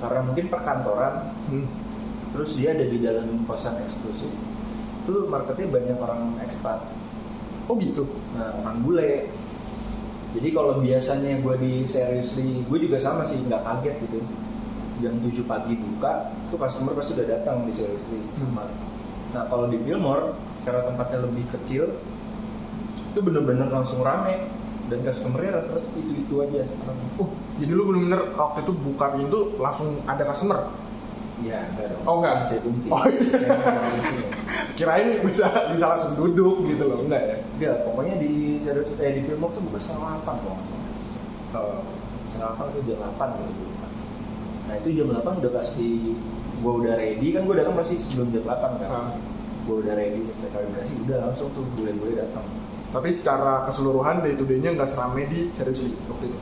karena mungkin perkantoran, terus dia ada di dalam kosan eksklusif, tuh marketnya banyak orang ekspat. Oh gitu? Nah orang bule. Jadi kalau biasanya gue di Seriously, gue juga sama sih, nggak kaget gitu. jam 7 pagi buka, itu customer pasti udah datang di seriously sama. Nah kalau di Fillmore karena tempatnya lebih kecil, itu bener-bener langsung rame dan customernya rata-rata itu aja. Jadi lu bener-bener waktu itu buka pintu langsung ada customer? Ya enggak dong. Oh enggak? Saya kunci. Oh iya. Kirain bisa langsung duduk gitu loh, enggak ya? Enggak, pokoknya di Fillmore tuh buka setengah 8 kalau nggak salah. Setengah 8 atau jam 8 gitu. Nah itu jam 8 udah pasti gue udah ready, kan gue datang pasti sebelum jam 8 kan. Gue udah ready, saya kalibrasi, udah langsung tuh boleh datang. Tapi secara keseluruhan day to day-nya nggak serame di seriously waktu itu?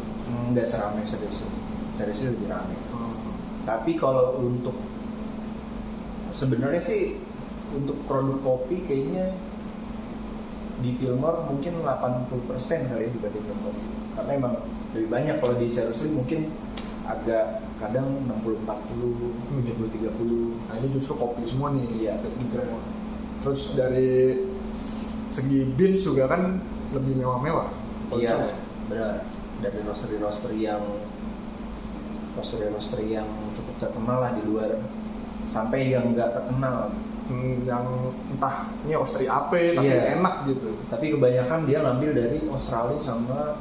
Nggak serame seriously lebih rame. Tapi kalau untuk sebenarnya sih untuk produk kopi kayaknya di Fillmore mungkin 80% kali ya dibandingkan kopi. Karena emang lebih banyak, kalau di seriously mungkin agak kadang 60-40, 70-30. Nah ini justru kopi semua nih. Iya, di Fillmore. Terus dari segi beans juga kan lebih mewah-mewah. Iya, benar. Dari roastery yang cukup terkenal lah di luar, sampai yang nggak terkenal. Yang entah ini roastery apa tapi enak gitu. Tapi kebanyakan dia ngambil dari Australia sama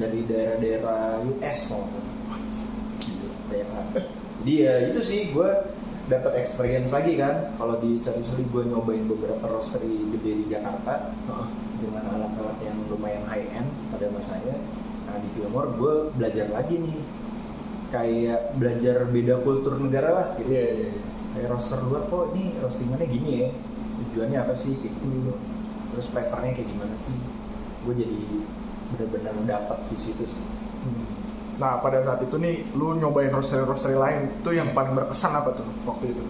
dari daerah-daerah US maupun. Kebanyakan. Dia itu sih gue dapat experience lagi kan. Kalau di seriously gue nyobain beberapa roastery gede di Jakarta dengan alat-alat yang lumayan high end pada masanya. Nah di Fillmore gue belajar lagi nih, kayak belajar beda kultur negara lah gitu. Iya. Kayak roaster luar kok ini roastingannya gini ya, tujuannya apa sih kayak gitu. Terus flavornya kayak gimana sih. Gue jadi benar-benar dapat di situ sih. Nah pada saat itu nih lu nyobain roastery lain tuh yang paling berkesan apa tuh waktu itu?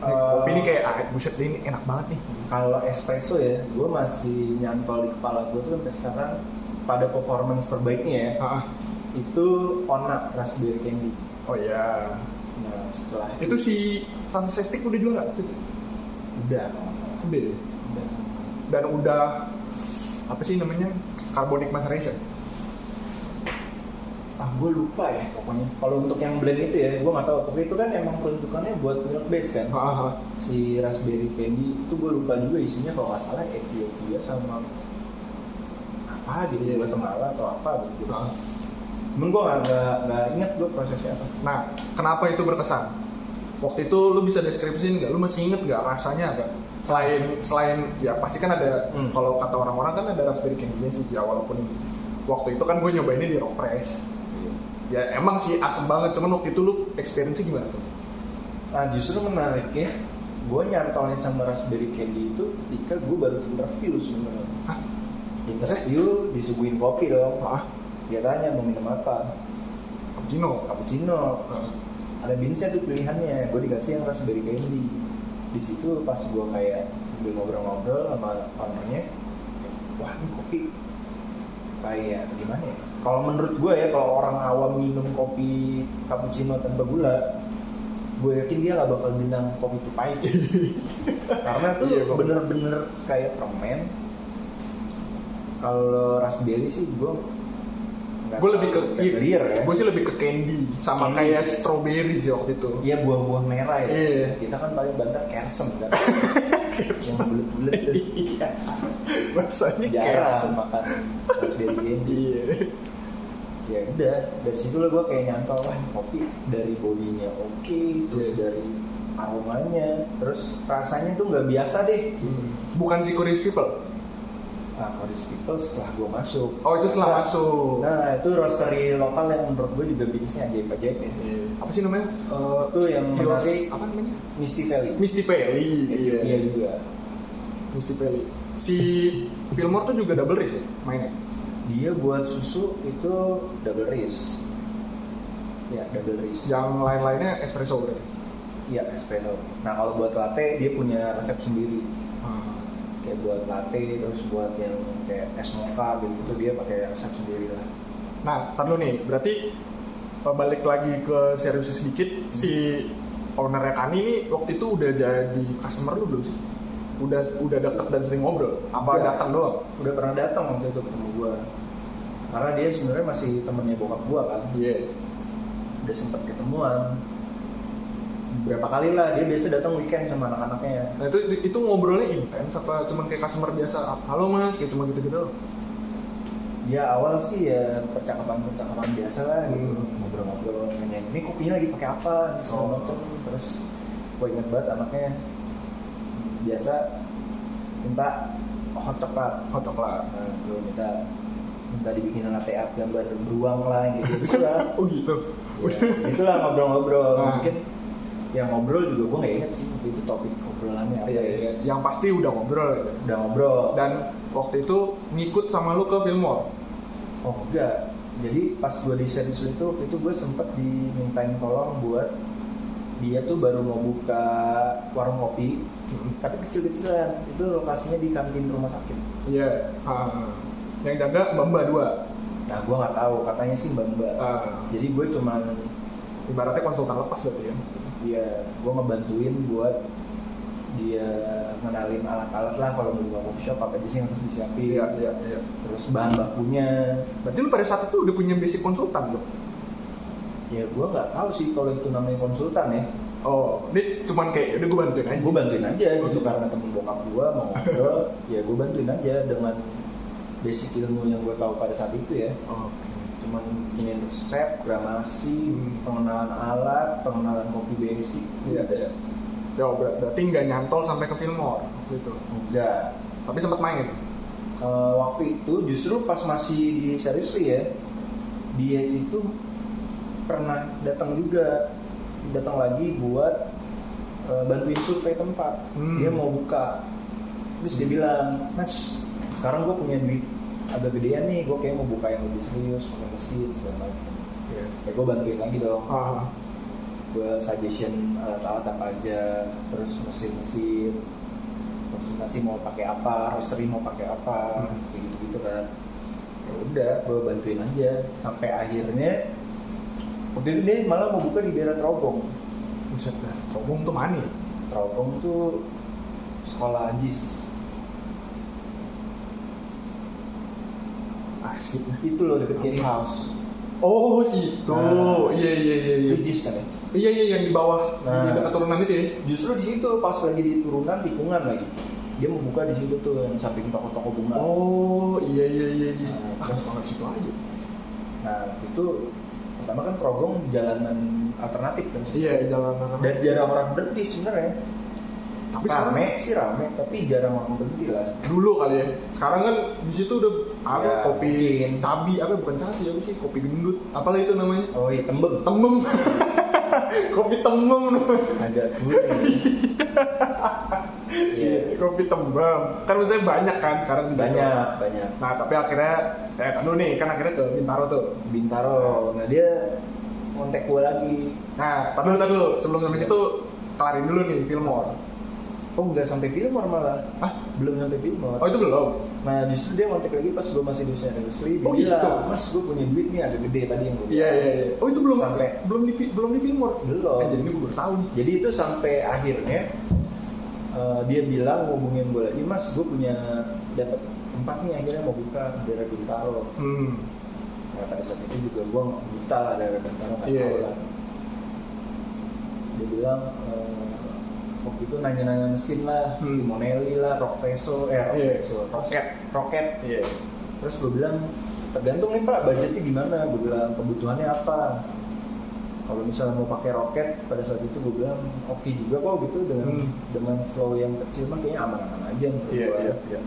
Kopi ini kayak buset ini enak banget nih. Kalau espresso ya, gue masih nyantol di kepala gue tuh sampai sekarang pada performance terbaiknya ya. Itu Onna Raspberry Candy. Oh iya. Nah setelah itu si Sunset Stick udah juara? Udah kalau nggak salah. Udah. Dan udah apa sih namanya, carbonic maceration? Gue lupa ya pokoknya. Kalau untuk yang blend itu ya, gue nggak tahu. Tapi itu kan emang peruntukannya buat milk base kan. Si Raspberry Candy itu gue lupa juga isinya, kalau nggak salah Ethiopia sama apa gitu, Guatemala atau apa gitu. Cuman gue nggak ingat gue prosesnya apa. Nah, kenapa itu berkesan? Waktu itu lu bisa deskripsiin nggak? Lu masih inget nggak rasanya apa? Selain ya pasti kan ada, kalau kata orang-orang kan ada Raspberry Candy-nya sih ya, walaupun waktu itu kan gue nyobainnya di Rock Press. Ya emang sih asem banget, cuman waktu itu lu experience-nya gimana tuh? Nah justru menariknya, gue nyantolnya sama Raspberry Candy itu ketika gue baru interview sebenarnya. Interview disuguhin kopi dong. Dia tanya mau minum apa? Cappuccino. Ada beansnya tuh pilihannya, gue dikasih yang Raspberry Candy. Di situ pas gue kayak ngobrol-ngobrol sama ownernya, wah ini kopi kayak gimana ya? Kalau menurut gue ya, kalau orang awam minum kopi cappuccino tanpa gula, gue yakin dia nggak bakal bilang kopi itu pahit. Karena tuh bener-bener kayak permen. Kalau raspberry sih gue lebih ke clear ya. Gue sih lebih ke candy sama kayak strawberry sih waktu itu. Iya, buah-buah merah ya. Iya. Kita kan paling banter kersem kan. Yang bulet-bulet tuh. Iya. Rasanya jarang makan raspberry candy. Iya. Ya udah, dari situ lah gue kayak nyantol, wah kopi dari bodinya oke, terus dari aromanya, terus rasanya tuh nggak biasa deh. Bukan si Curious People? Nah, Curious People setelah gue masuk. Oh itu setelah masuk. Nah itu roastery lokal yang menurut gue juga bisnisnya ajaib-ajaib ya. Apa sih namanya? Itu yang menarik. Apa namanya? Misty Valley. Iya juga. Misty Valley. Si Fillmore tuh juga double risk ya mainnya? Dia buat susu itu double risk. Ya, double risk. Yang lain-lainnya espresso berarti? Iya, espresso. Nah, kalau buat latte dia punya resep sendiri. Kayak buat latte, terus buat yang kayak es mocha gitu dia pakai resep sendiri lah. Nah, ntar lu nih, berarti balik lagi ke serius sedikit, si ownernya Kani ini waktu itu udah jadi customer lu belum sih? Udah deket dan sering ngobrol? Apa datang doang? Udah pernah datang waktu itu ketemu gua. karena dia sebenarnya masih temennya bokap gua kan. Iya. Udah sempet ketemuan berapa kali lah, dia biasa datang weekend sama anak-anaknya. Nah itu ngobrolnya intens apa cuman kayak customer biasa, halo mas, kayak cuma gitu-gitu? Ya awal sih ya percakapan biasa lah gitu, ngobrol-ngobrol, nanyain ini kopinya lagi pakai apa, ini segala macem. Terus gue inget banget anaknya biasa minta hot coklat. Nah tuh minta dibikinin latte art gambar beruang lah, yang kayak gitu lah. Oh gitu. Ya, disitulah ngobrol-ngobrol. Mungkin yang ngobrol juga gue nggak inget sih itu topik obrolannya apa. Iya. Yang pasti udah ngobrol gitu. Udah ngobrol. Dan waktu itu ngikut sama lu ke Fillmore? Oh enggak, jadi pas gue di series itu gue sempet dimintain tolong buat dia tuh baru mau buka warung kopi, tapi kecil-kecilan. Itu lokasinya di kantin rumah sakit. Iya. Yang jaga Mbak 2. Nah gue nggak tahu, katanya sih Mbak. Jadi gue cuman ibaratnya konsultan lepas berarti ya? Iya, gue ngebantuin buat dia ngenalin alat-alat lah kalau mau buka coffee shop apa aja sih yang harus disiapin. Iya. Terus bahan bakunya. Berarti lu pada saat itu udah punya basic konsultan dong? Ya gue nggak tahu sih kalau itu namanya konsultan ya. Oh, ini cuman kayak udah gue bantuin aja. Gue bantuin aja gitu karena temen bokap gue mau ngobrol, ya gue bantuin aja dengan basic ilmu yang gue tahu pada saat itu ya. Oke. Cuman bikinin resep, gramasi, pengenalan alat, pengenalan kopi basic. Iya. Ya berarti nggak nyantol sampai ke Fillmore gitu? Enggak. Tapi sempat main? Waktu itu justru pas masih di Seriously ya, dia itu pernah datang lagi buat bantuin survei tempat. Dia mau buka, terus dia bilang, Mas, sekarang gue punya duit agak gedean nih, gue kayak mau buka yang lebih serius, pakai mesin segala macam. Ya gue bantuin lagi dong. Gue suggestion alat-alat apa aja, terus mesin-mesin, konsultasi mau pakai apa, roastery mau pakai apa, kayak gitu-gitu kan. Ya udah, gue bantuin aja sampai akhirnya waktu itu dia malah mau buka di daerah Trogong. Buset dah, Trogong tuh mana ya? Trogong tuh sekolah Ajis. Skip. Itu loh deket Kiri House. Oh situ, iya. Itu Jis kan ya? Iya yang di bawah, di dekat turunan itu ya? Justru di situ pas lagi di turunan tikungan lagi. Dia mau buka di situ tuh yang samping toko-toko bunga. Oh iya. Terus banget situ aja. Nah itu pertama kan Trogong jalanan alternatif kan sih. Iya jalanan. Dan jarang orang berhenti sebenarnya. Tapi rame, tapi jarang orang berhenti lah. Dulu kali ya. Sekarang kan di situ udah ada kopi mungkin. cabi, bukan cabi apa sih? Kopi gendut. Apalah itu namanya? Oh iya, Tembem. Kopi Tembem. Ada tuh. Iya, kopi Tembem. Kan maksudnya banyak kan sekarang di situ. Banyak. Nah, tapi akhirnya dulu nih kan akhirnya ke Bintaro tuh. Nah dia kontak gue lagi. Nah, tar dulu. Sebelum sampai situ kelarin dulu nih Fillmore. Oh nggak sampai Fillmore malah. Belum sampai Fillmore. Oh itu belum? Nah justru dia ngontek lagi pas gue masih di Seriously. Dia bilang, gitu? Mas gue punya duit nih agak gede tadi yang gue bilang. Iya. Oh itu belum sampai belum di Fillmore? Belum. Jadi ini gue baru tahu nih. Jadi itu sampai akhirnya dia bilang ngubungin gue lagi, Mas gue punya dapat tempat nih akhirnya mau buka daerah Bintaro. Nah pada saat itu juga gue nggak buta lah daerah Bintaro, nggak tahu lah. Dia bilang waktu itu nanya-nanya mesin lah, Simonelli lah, Rocket. Iya. Terus gue bilang tergantung nih Pak budgetnya gimana, gue bilang kebutuhannya apa. Kalau misalnya mau pakai Rocket pada saat itu gue bilang oke juga kok gitu dengan flow yang kecil mah kayaknya aman-aman aja menurut gue. Iya.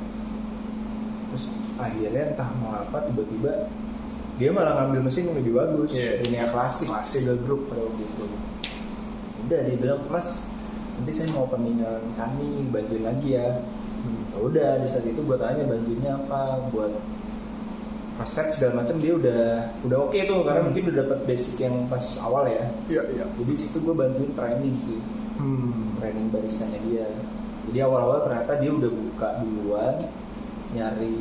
Terus akhirnya entah mau apa tiba-tiba dia malah ngambil mesin yang lebih bagus, ini ya klasik Seagull Group pada waktu itu. Udah dia bilang, Mas nanti saya mau peningan kami bantuin lagi ya. Udah di saat itu gue tanya bantuinnya apa, buat resep segala macam dia udah oke tuh karena mungkin udah dapat basic yang pas awal ya. Iya. Jadi situ gue bantuin training sih, training baristanya dia. Jadi awal-awal ternyata dia udah buka duluan, nyari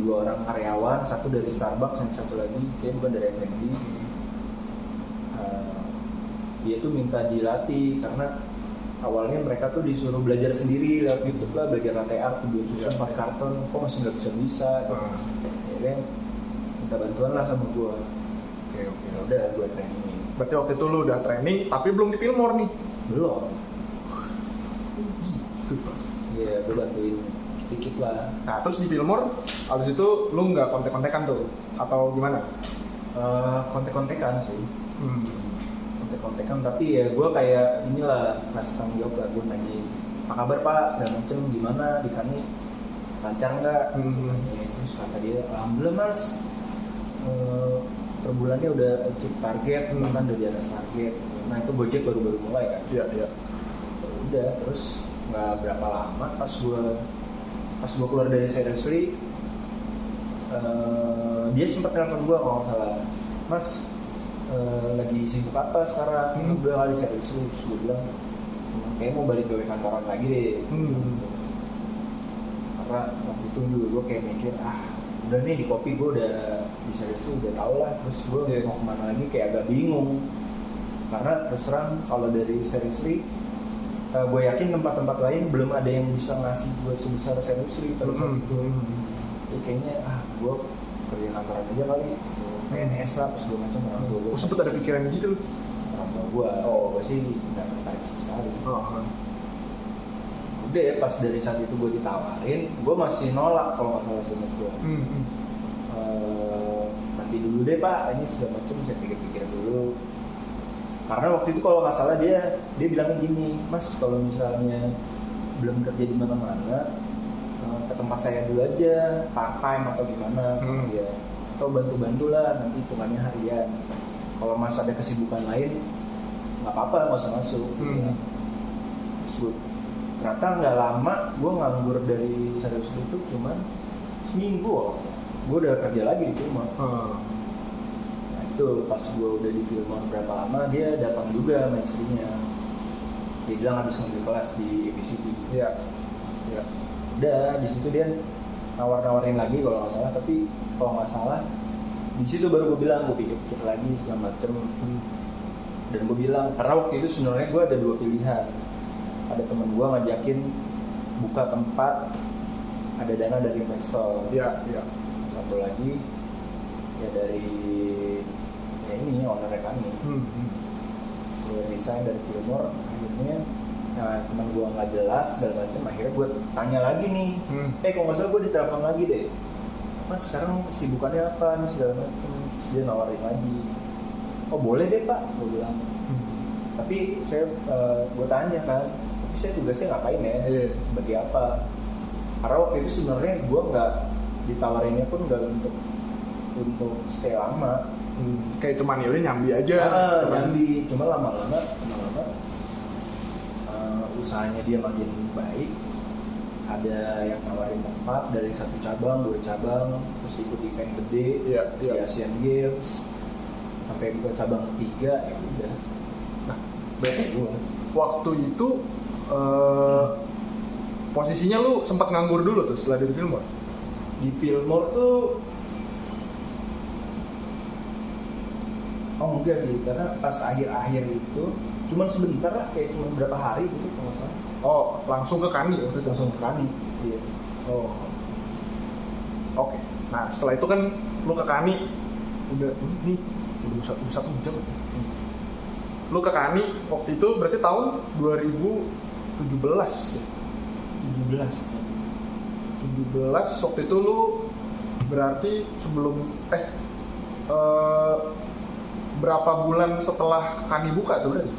2 orang karyawan, satu dari Starbucks dan satu lagi kayak bukan dari F&B. Dia tuh minta dilatih karena awalnya mereka tuh disuruh belajar sendiri lewat YouTube lah, belajar latte art, bikin susun 4 karton, kok masih nggak bisa gitu. Akhirnya minta bantuan lah sama gue. Oke. Ya udah gue trainingin. Berarti waktu itu lu udah training tapi belum di Fillmore nih. Belum. Gitu. Iya, gue bantuin dikit lah. Nah terus di Fillmore abis itu lu nggak kontek-kontekan tuh atau gimana? Kontek-kontekan sih. Kontek-kontekan, tapi ya gue kayak inilah ngasih tanggung jawab lah. Gue nanya, apa kabar pak, segala macem, gimana di Kani, lancar nggak? Terus kata dia, alhamdulillah mas, per bulannya udah achieve target, bahkan udah di atas target. Nah itu Gojek baru-baru mulai kan. Iya. Udah, terus nggak berapa lama pas gue keluar dari Seriously, dia sempat telepon gue kalau nggak salah, mas lagi sibuk apa sekarang? Udah kali Seriously. Terus gue bilang kayak mau balik gawe kantoran lagi deh. Karena waktu itu juga gue kayak mikir udah nih di kopi gue udah di Seriously udah tau lah, terus gue mau kemana lagi kayak agak bingung. Karena terus terang kalau dari Seriously gue yakin tempat-tempat lain belum ada yang bisa ngasih gue sebesar Seriously pada saat itu. Jadi kayaknya gue kerja kantoran aja kali gitu. PNS lah, terus gue macam orang tua gue. Sempet ada pikiran gitu loh? Orang tua gue sih nggak tertarik sama sekali sih. Udah ya, pas dari saat itu gue ditawarin, gue masih nolak kalau nggak salah sama gue. Nanti dulu deh pak, ini segala macam saya pikir-pikir dulu. Karena waktu itu kalau nggak salah dia bilangnya gini, mas kalau misalnya belum kerja di mana-mana, ke tempat saya dulu aja, part time atau gimana, ya, atau bantu-bantulah nanti hitungannya harian. Kalau mas ada kesibukan lain, nggak apa-apa, nggak usah masuk. Ya. Terus ternyata nggak lama, gue nganggur dari Seriously itu cuman seminggu, gue udah kerja lagi di rumah. Itu pas gue udah di Fillmore berapa lama, dia datang juga sama istrinya. Dia bilang habis ngambil kelas di ABCD. Iya. Udah di situ dia nawarin lagi kalau nggak salah, tapi kalau nggak salah di situ baru gue bilang, gue pikir-pikir lagi segala macem. Dan gue bilang, karena waktu itu sebenarnya gue ada dua pilihan. Ada teman gue ngajakin buka tempat, ada dana dari investor. Iya. Satu lagi ya dari ini owner kami. Gue resign dari Fillmore, akhirnya teman gue nggak jelas segala macam. Akhirnya gue tanya lagi nih, kok nggak salah gue ditelepon lagi deh, mas sekarang sibukannya apa nih segala macam. Terus dia nawarin lagi, oh boleh deh pak, gue bilang. Tapi gue tanya kan, tapi saya tugasnya ngapain ya, sebagai apa? Karena waktu itu sebenarnya gue nggak ditawarinnya pun nggak untuk stay lama. Kayak cuman ya udah nyambi aja. Nyambi, cuma lama-lama usahanya dia makin baik. Ada yang nawarin tempat dari 1 cabang, 2 cabang, terus ikut event gede di Asian Games, sampai buka cabang ketiga, ya udah. Nah, berarti waktu itu posisinya lu sempat nganggur dulu tuh setelah dari Fillmore? Di Fillmore tuh enggak sih, karena pas akhir-akhir itu cuma sebentar lah, kayak cuma berapa hari gitu kalau nggak salah. Oh, langsung ke Kani waktu itu? Langsung ke Kani, iya. Oh, oke. Nah setelah itu kan lu ke Kani, udah 1 jam. Lu ke Kani waktu itu berarti tahun 2017. 17 waktu itu lu berarti sebelum berapa bulan setelah Kani buka tuh berarti?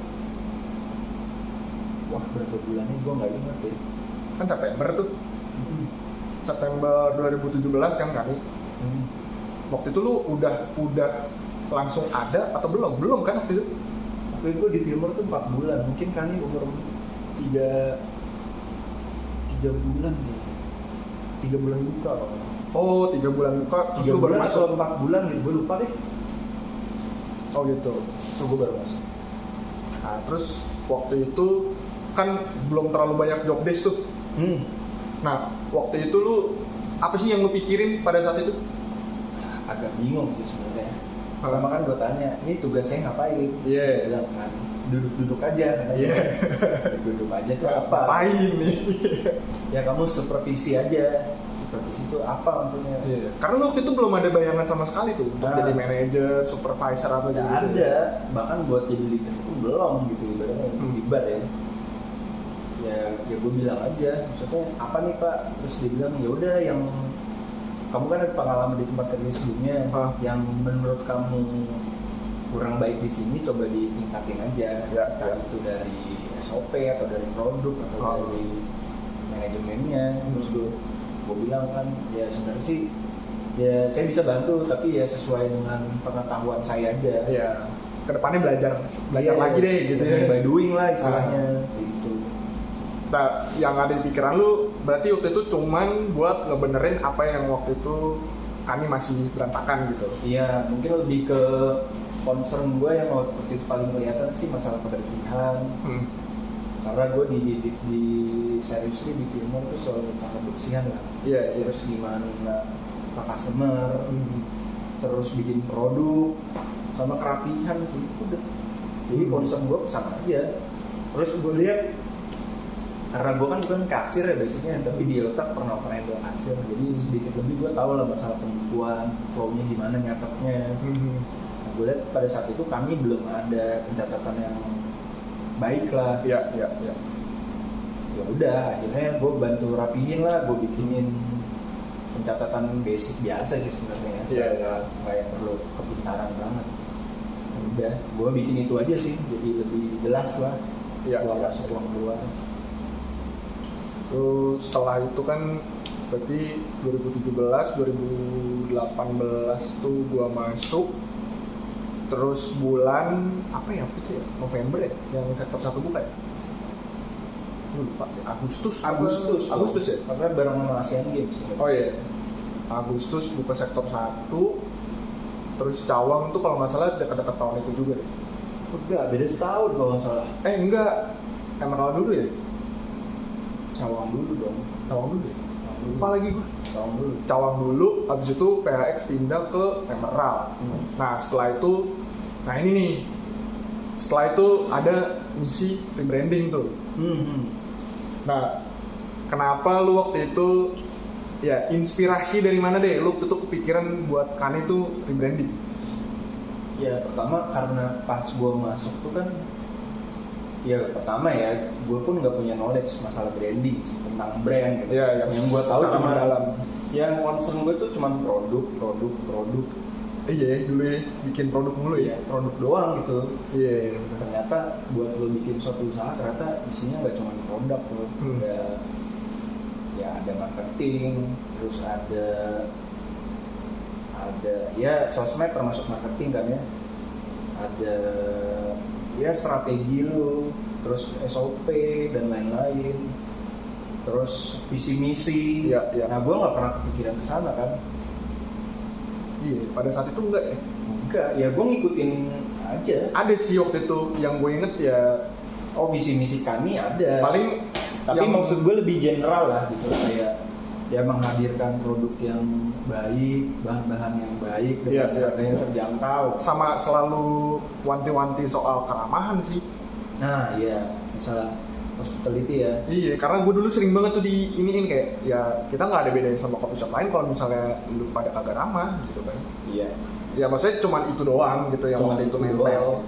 Wah, berapa bulannya gue nggak ingat ya. Kan September tuh. September 2017 kan Kani. Waktu itu lu udah langsung ada atau belum? Belum kan waktu itu? Waktu itu gue di Fillmore tuh 4 bulan. Mungkin Kani umur 3 bulan deh. 3 bulan buka kalau nggak salah. Oh, 3 bulan buka, terus 3 lu baru bulan masuk? atau 4 bulan gitu, gue lupa deh. Oh gitu. So gue baru masuk. Nah terus waktu itu kan belum terlalu banyak job desk tuh. Nah waktu itu lu apa sih yang lu pikirin pada saat itu? Agak bingung sih sebenarnya. Pertama kan gue tanya, ini tugasnya ngapain? Iya. Bilang kan, duduk-duduk aja. Duduk aja tuh apa? Ngapain nih? Ya kamu supervisi aja. Supervisi itu apa maksudnya? Karena waktu itu belum ada bayangan sama sekali tuh untuk jadi manajer, supervisor atau gitu. Nggak ada, bahkan buat jadi leader pun belum gitu ibaratnya untuk di bar ya. Ya gue bilang aja, maksudnya apa nih Pak? Terus dia bilang ya udah yang kamu kan ada pengalaman di tempat kerja sebelumnya, yang menurut kamu kurang baik di sini coba ditingkatin aja. Entah itu dari SOP atau dari produk atau dari manajemennya. Terus gue bilang kan ya sebenarnya sih ya saya bisa bantu tapi ya sesuai dengan pengetahuan saya aja. Ya kedepannya belajar lagi deh gitu ya. By doing lah istilahnya gitu. Nah, yang ada di pikiran lu berarti waktu itu cuman buat ngebenerin apa yang waktu itu kami masih berantakan gitu. Iya, mungkin lebih ke concern gue yang waktu itu paling kelihatan sih masalah kebersihan. Karena gue di seriously di Timur tuh selalu tentang kebersihan lah. Terus gimana ke customer, terus bikin produk sama kerapihan sih udah. Jadi concern gue kesana aja. Terus gue lihat karena gue kan bukan kasir ya basicnya, tapi di otak pernah handle kasir, jadi sedikit lebih gue tahu lah masalah pembukuan, flow-nya gimana, nyatetnya. Nah, gue lihat pada saat itu kami belum ada pencatatan yang baik lah. Ya udah, akhirnya gue bantu rapihin lah, gue bikinin pencatatan basic biasa sih sebenarnya. Nggak yang perlu kepintaran banget. Udah, gue bikin itu aja sih, jadi lebih jelas lah. Uang masuk, uang keluar. Terus setelah itu kan berarti 2017, 2018 tuh gua masuk. Terus bulan apa ya waktu itu ya? November ya? Yang sektor 1 buka ya? Lupa ya. Agustus ya? Karena bareng sama Asian Games. Oh iya. Agustus buka sektor 1. Terus Cawang tuh kalau nggak salah dekat-dekat tahun itu juga deh. Enggak, beda setahun kalau nggak salah. Enggak. Emerald dulu ya? Cawang dulu dong. Lupa lagi gue. Cawang dulu, habis itu PHX pindah ke Emerald. Nah setelah itu, nah ini nih, setelah itu ada misi rebranding tuh. Nah kenapa lu waktu itu, ya inspirasi dari mana deh lu waktu itu kepikiran buat Kani tuh rebranding? Ya pertama karena pas gue masuk tuh kan, ya pertama ya gue pun nggak punya knowledge masalah branding tentang brand gitu. Yang gue tahu cuma dalam yang concern gue tuh cuma produk. Iya dulu ya bikin produk mulu ya, produk doang gitu. Iya. Ternyata buat lo bikin suatu usaha ternyata isinya nggak cuma produk lo. Ada marketing, terus ada ya sosmed termasuk marketing kan ya. Ada ya strategi lu, terus SOP dan lain-lain, terus visi misi. Nah gue nggak pernah kepikiran ke sana kan. Iya pada saat itu enggak ya? Enggak, ya gue ngikutin aja. Ada sih waktu itu yang gue inget ya. Oh visi misi kami ada. Paling tapi maksud gue lebih general lah gitu, kayak dia menghadirkan produk yang baik, bahan-bahan yang baik, dengan harga yang terjangkau. Sama selalu wanti-wanti soal keramahan sih. Nah iya, masalah hospitality ya. Iya, karena gue dulu sering banget tuh diiniin kayak ya kita nggak ada bedanya sama coffee shop lain kalau misalnya lu pada kagak ramah gitu kan. Iya. Ya maksudnya cuma itu doang gitu yang waktu itu nempel.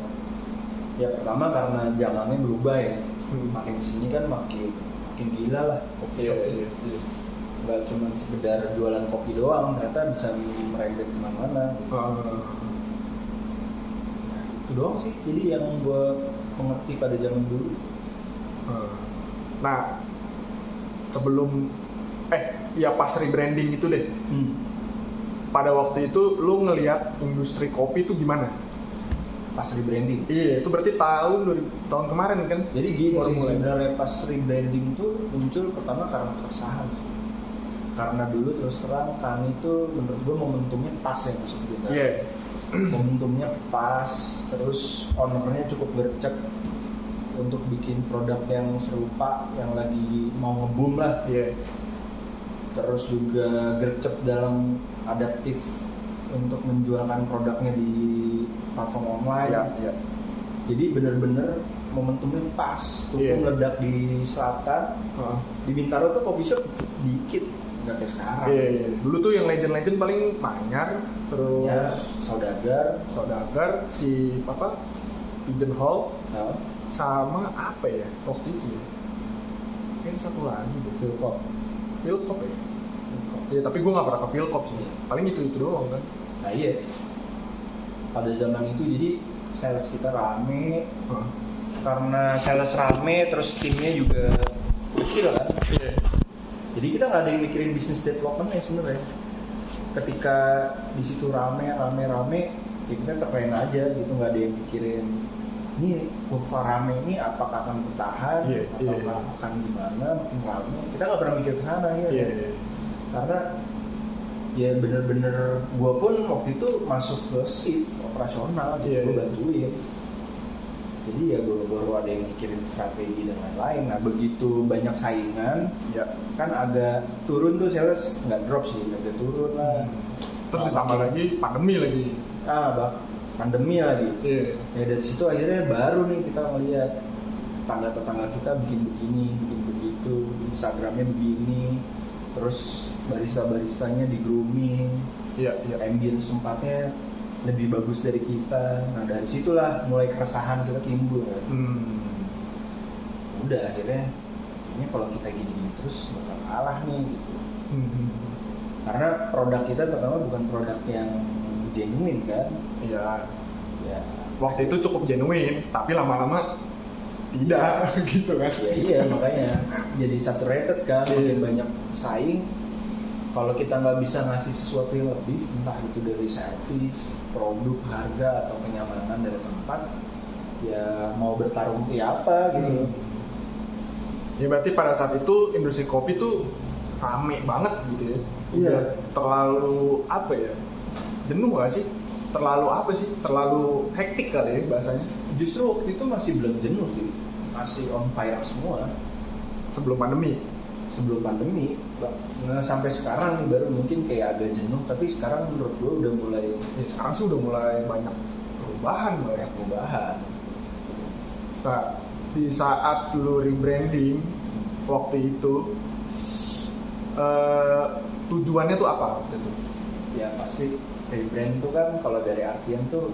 Ya pertama karena zamannya berubah ya. Makin kesini kan makin gila lah coffee shop. Iya. Nggak cuma sekedar jualan kopi doang, ternyata bisa merembet kemana-mana. Itu doang sih. Jadi yang gue mengerti pada zaman dulu. Nah, sebelum ya pas rebranding itu deh. Pada waktu itu lu ngelihat industri kopi itu gimana? Pas rebranding. Iya, itu berarti tahun kemarin kan. Jadi gini sih sebenarnya pas rebranding tuh muncul pertama karena keresahan sih. Karena dulu terus terang Kani itu menurut gue momentumnya pas ya masuk kita. Momentumnya pas, terus ownernya cukup gercep untuk bikin produk yang serupa, yang lagi mau nge-boom lah. Terus juga gercep dalam adaptif untuk menjualkan produknya di platform online. Jadi bener-bener momentumnya pas tuh meledak di selatan. Di Bintaro tuh coffee shop dikit, nggak kayak sekarang. Dulu tuh yang legend paling Manyar, terus ya, Saudagar, si apa Pigeon Hall, sama apa ya waktu itu ya? Kayaknya satu lagi deh, Philcop ya. Iya, tapi gue nggak pernah ke Philcop sih. Paling itu doang kan. Nah iya. Pada zaman itu jadi sales kita rame. Karena sales rame, terus timnya juga kecil kan. Jadi kita nggak ada yang mikirin bisnis development ya sebenarnya. Ketika di situ rame, ya kita keren aja gitu, nggak ada yang mikirin ini kurva rame ini apakah akan bertahan atau akan gimana makin rame. Kita nggak pernah mikir ke sana ya. Karena ya bener-bener gue pun waktu itu masuk ke shift operasional gitu, gue bantuin. Jadi ya baru ada yang mikirin strategi dan lain-lain. Nah begitu banyak saingan, kan agak turun tuh sales, nggak drop sih, agak turun lah. Terus ditambah lagi pandemi lagi. Pandemi lagi. Ya dari situ akhirnya baru nih kita ngeliat tetangga kita bikin begini, bikin begitu, Instagramnya begini, terus barista-baristanya di grooming, ambience tempatnya lebih bagus dari kita. Nah dari situlah mulai keresahan kita timbul kan. Udah akhirnya kayaknya kalau kita gini-gini terus bakal kalah nih gitu. Karena produk kita pertama bukan produk yang genuine kan. Ya. Waktu itu cukup genuine, tapi lama-lama tidak gitu kan. Iya makanya jadi saturated kan, makin banyak saing. Kalau kita nggak bisa ngasih sesuatu yang lebih, entah itu dari servis, produk, harga, atau kenyamanan dari tempat, ya mau bertarung ke apa gitu. Ya berarti pada saat itu industri kopi tuh rame banget gitu ya. Udah terlalu apa ya? Jenuh gak sih? Terlalu hektik kali ya bahasanya. Justru waktu itu masih belum jenuh sih, masih on fire semua. Sebelum pandemi, nah sampai sekarang nih baru mungkin kayak agak jenuh, tapi sekarang menurut gue udah mulai. Sekarang sih udah mulai banyak perubahan. Nah di saat lu rebranding waktu itu, tujuannya tuh apa waktu itu? Ya pasti rebrand tuh kan kalau dari artian tuh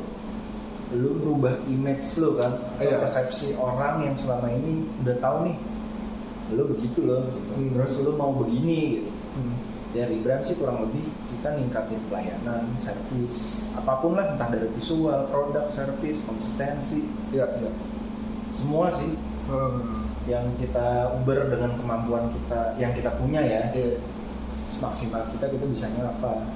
lu merubah image lu kan, atau persepsi orang yang selama ini udah tahu nih lu begitu loh gitu. Terus lu mau begini gitu. Ya rebrand sih kurang lebih kita ningkatin pelayanan, servis, apapun lah, entah dari visual, produk, servis, konsistensi. Semua sih yang kita uber dengan kemampuan kita yang kita punya ya. Semaksimal kita bisanya apa.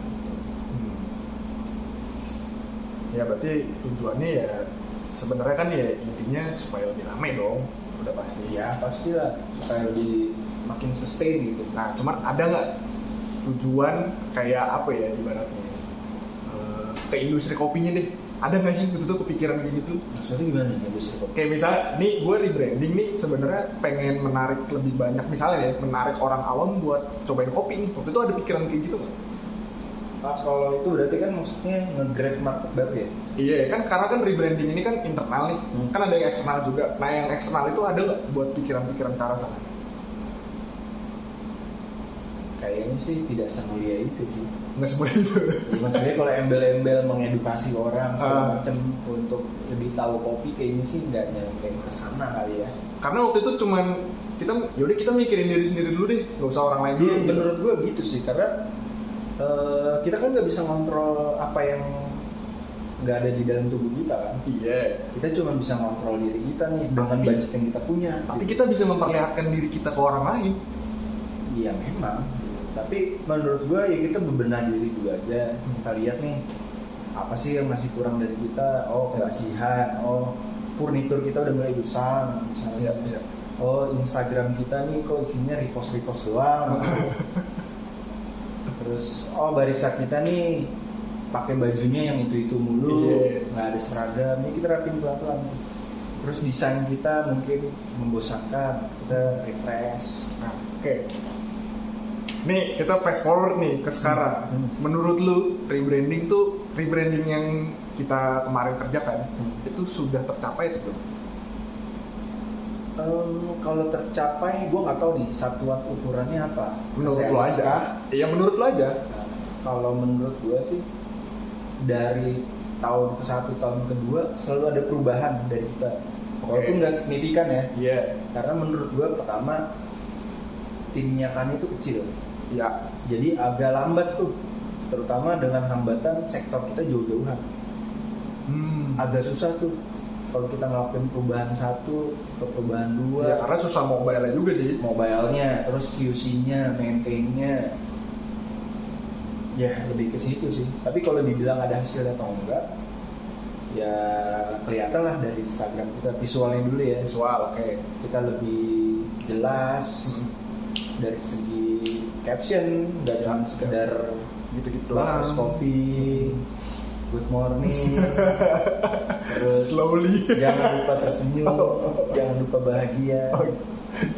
Ya berarti tujuannya ya sebenarnya kan ya intinya supaya lebih ramai dong. Udah pasti. Ya pastilah, supaya lebih makin sustain gitu. Nah cuman ada nggak tujuan kayak apa ya ibaratnya ke industri kopinya deh, ada nggak sih itu tuh kepikiran kayak gitu? Maksudnya gimana nih industri kopi? Kayak misalnya nih gue rebranding nih sebenarnya pengen menarik lebih banyak, misalnya ya menarik orang awam buat cobain kopi nih. Waktu itu ada pikiran kayak gitu nggak? Kalau itu berarti kan maksudnya nge-grab market baru ya? Iya kan, karena kan rebranding ini kan internal nih, kan ada yang eksternal juga. Nah yang eksternal itu ada nggak buat pikiran-pikiran ke arah sana? Kayaknya sih tidak semulia itu sih. Nggak semulia itu. Ya, maksudnya kalau embel-embel mengedukasi orang segala macam untuk lebih tahu kopi, kayaknya sih nggak nyampe ke sana kali ya. Karena waktu itu cuman kita mikirin diri sendiri dulu deh, nggak usah orang lain dulu. Iya, menurut gue gitu sih, karena kita kan nggak bisa ngontrol apa yang nggak ada di dalam tubuh kita kan. Iya. Kita cuma bisa ngontrol diri kita nih dengan budget yang kita punya. Tapi kita bisa memperlihatkan diri kita ke orang lain. Iya memang. Tapi menurut gue ya kita bebenah diri dulu aja. Kita lihat nih apa sih yang masih kurang dari kita. Kebersihan. Furnitur kita udah mulai usang misalnya. Iya. Instagram kita nih kok isinya repost doang. Terus barista kita nih pakai bajunya yang itu mulu, nggak ada seragam. Ini kita rapin pelan-pelan sih. Terus desain kita mungkin membosankan, kita refresh. Nah, oke. Nih kita fast forward nih ke sekarang. Menurut lu rebranding yang kita kemarin kerjakan itu sudah tercapai itu belum? Kalau tercapai, gue nggak tahu nih satuan ukurannya apa. Menurut lo aja. Iya menurut lo aja. Nah, kalau menurut gue sih dari tahun ke satu tahun kedua selalu ada perubahan dari kita. Walaupun nggak signifikan ya. Iya. Yeah. Karena menurut gue pertama timnya kan itu kecil. Iya. Yeah. Jadi agak lambat tuh, terutama dengan hambatan sektor kita jauh-jauhan. Agak susah tuh. Kalau kita ngelakuin perubahan satu ke perubahan dua, ya karena susah mobile juga sih. Mobile-nya, terus QC-nya, maintain-nya, ya lebih ke situ sih. Tapi kalau dibilang ada hasilnya atau enggak, ya kelihatan lah dari Instagram kita, visualnya dulu ya. Visual, oke. Kita lebih jelas dari segi caption, nggak cuma sekedar gitu-gitu Lovers Coffee, good morning, terus slowly, jangan lupa tersenyum, jangan lupa bahagia.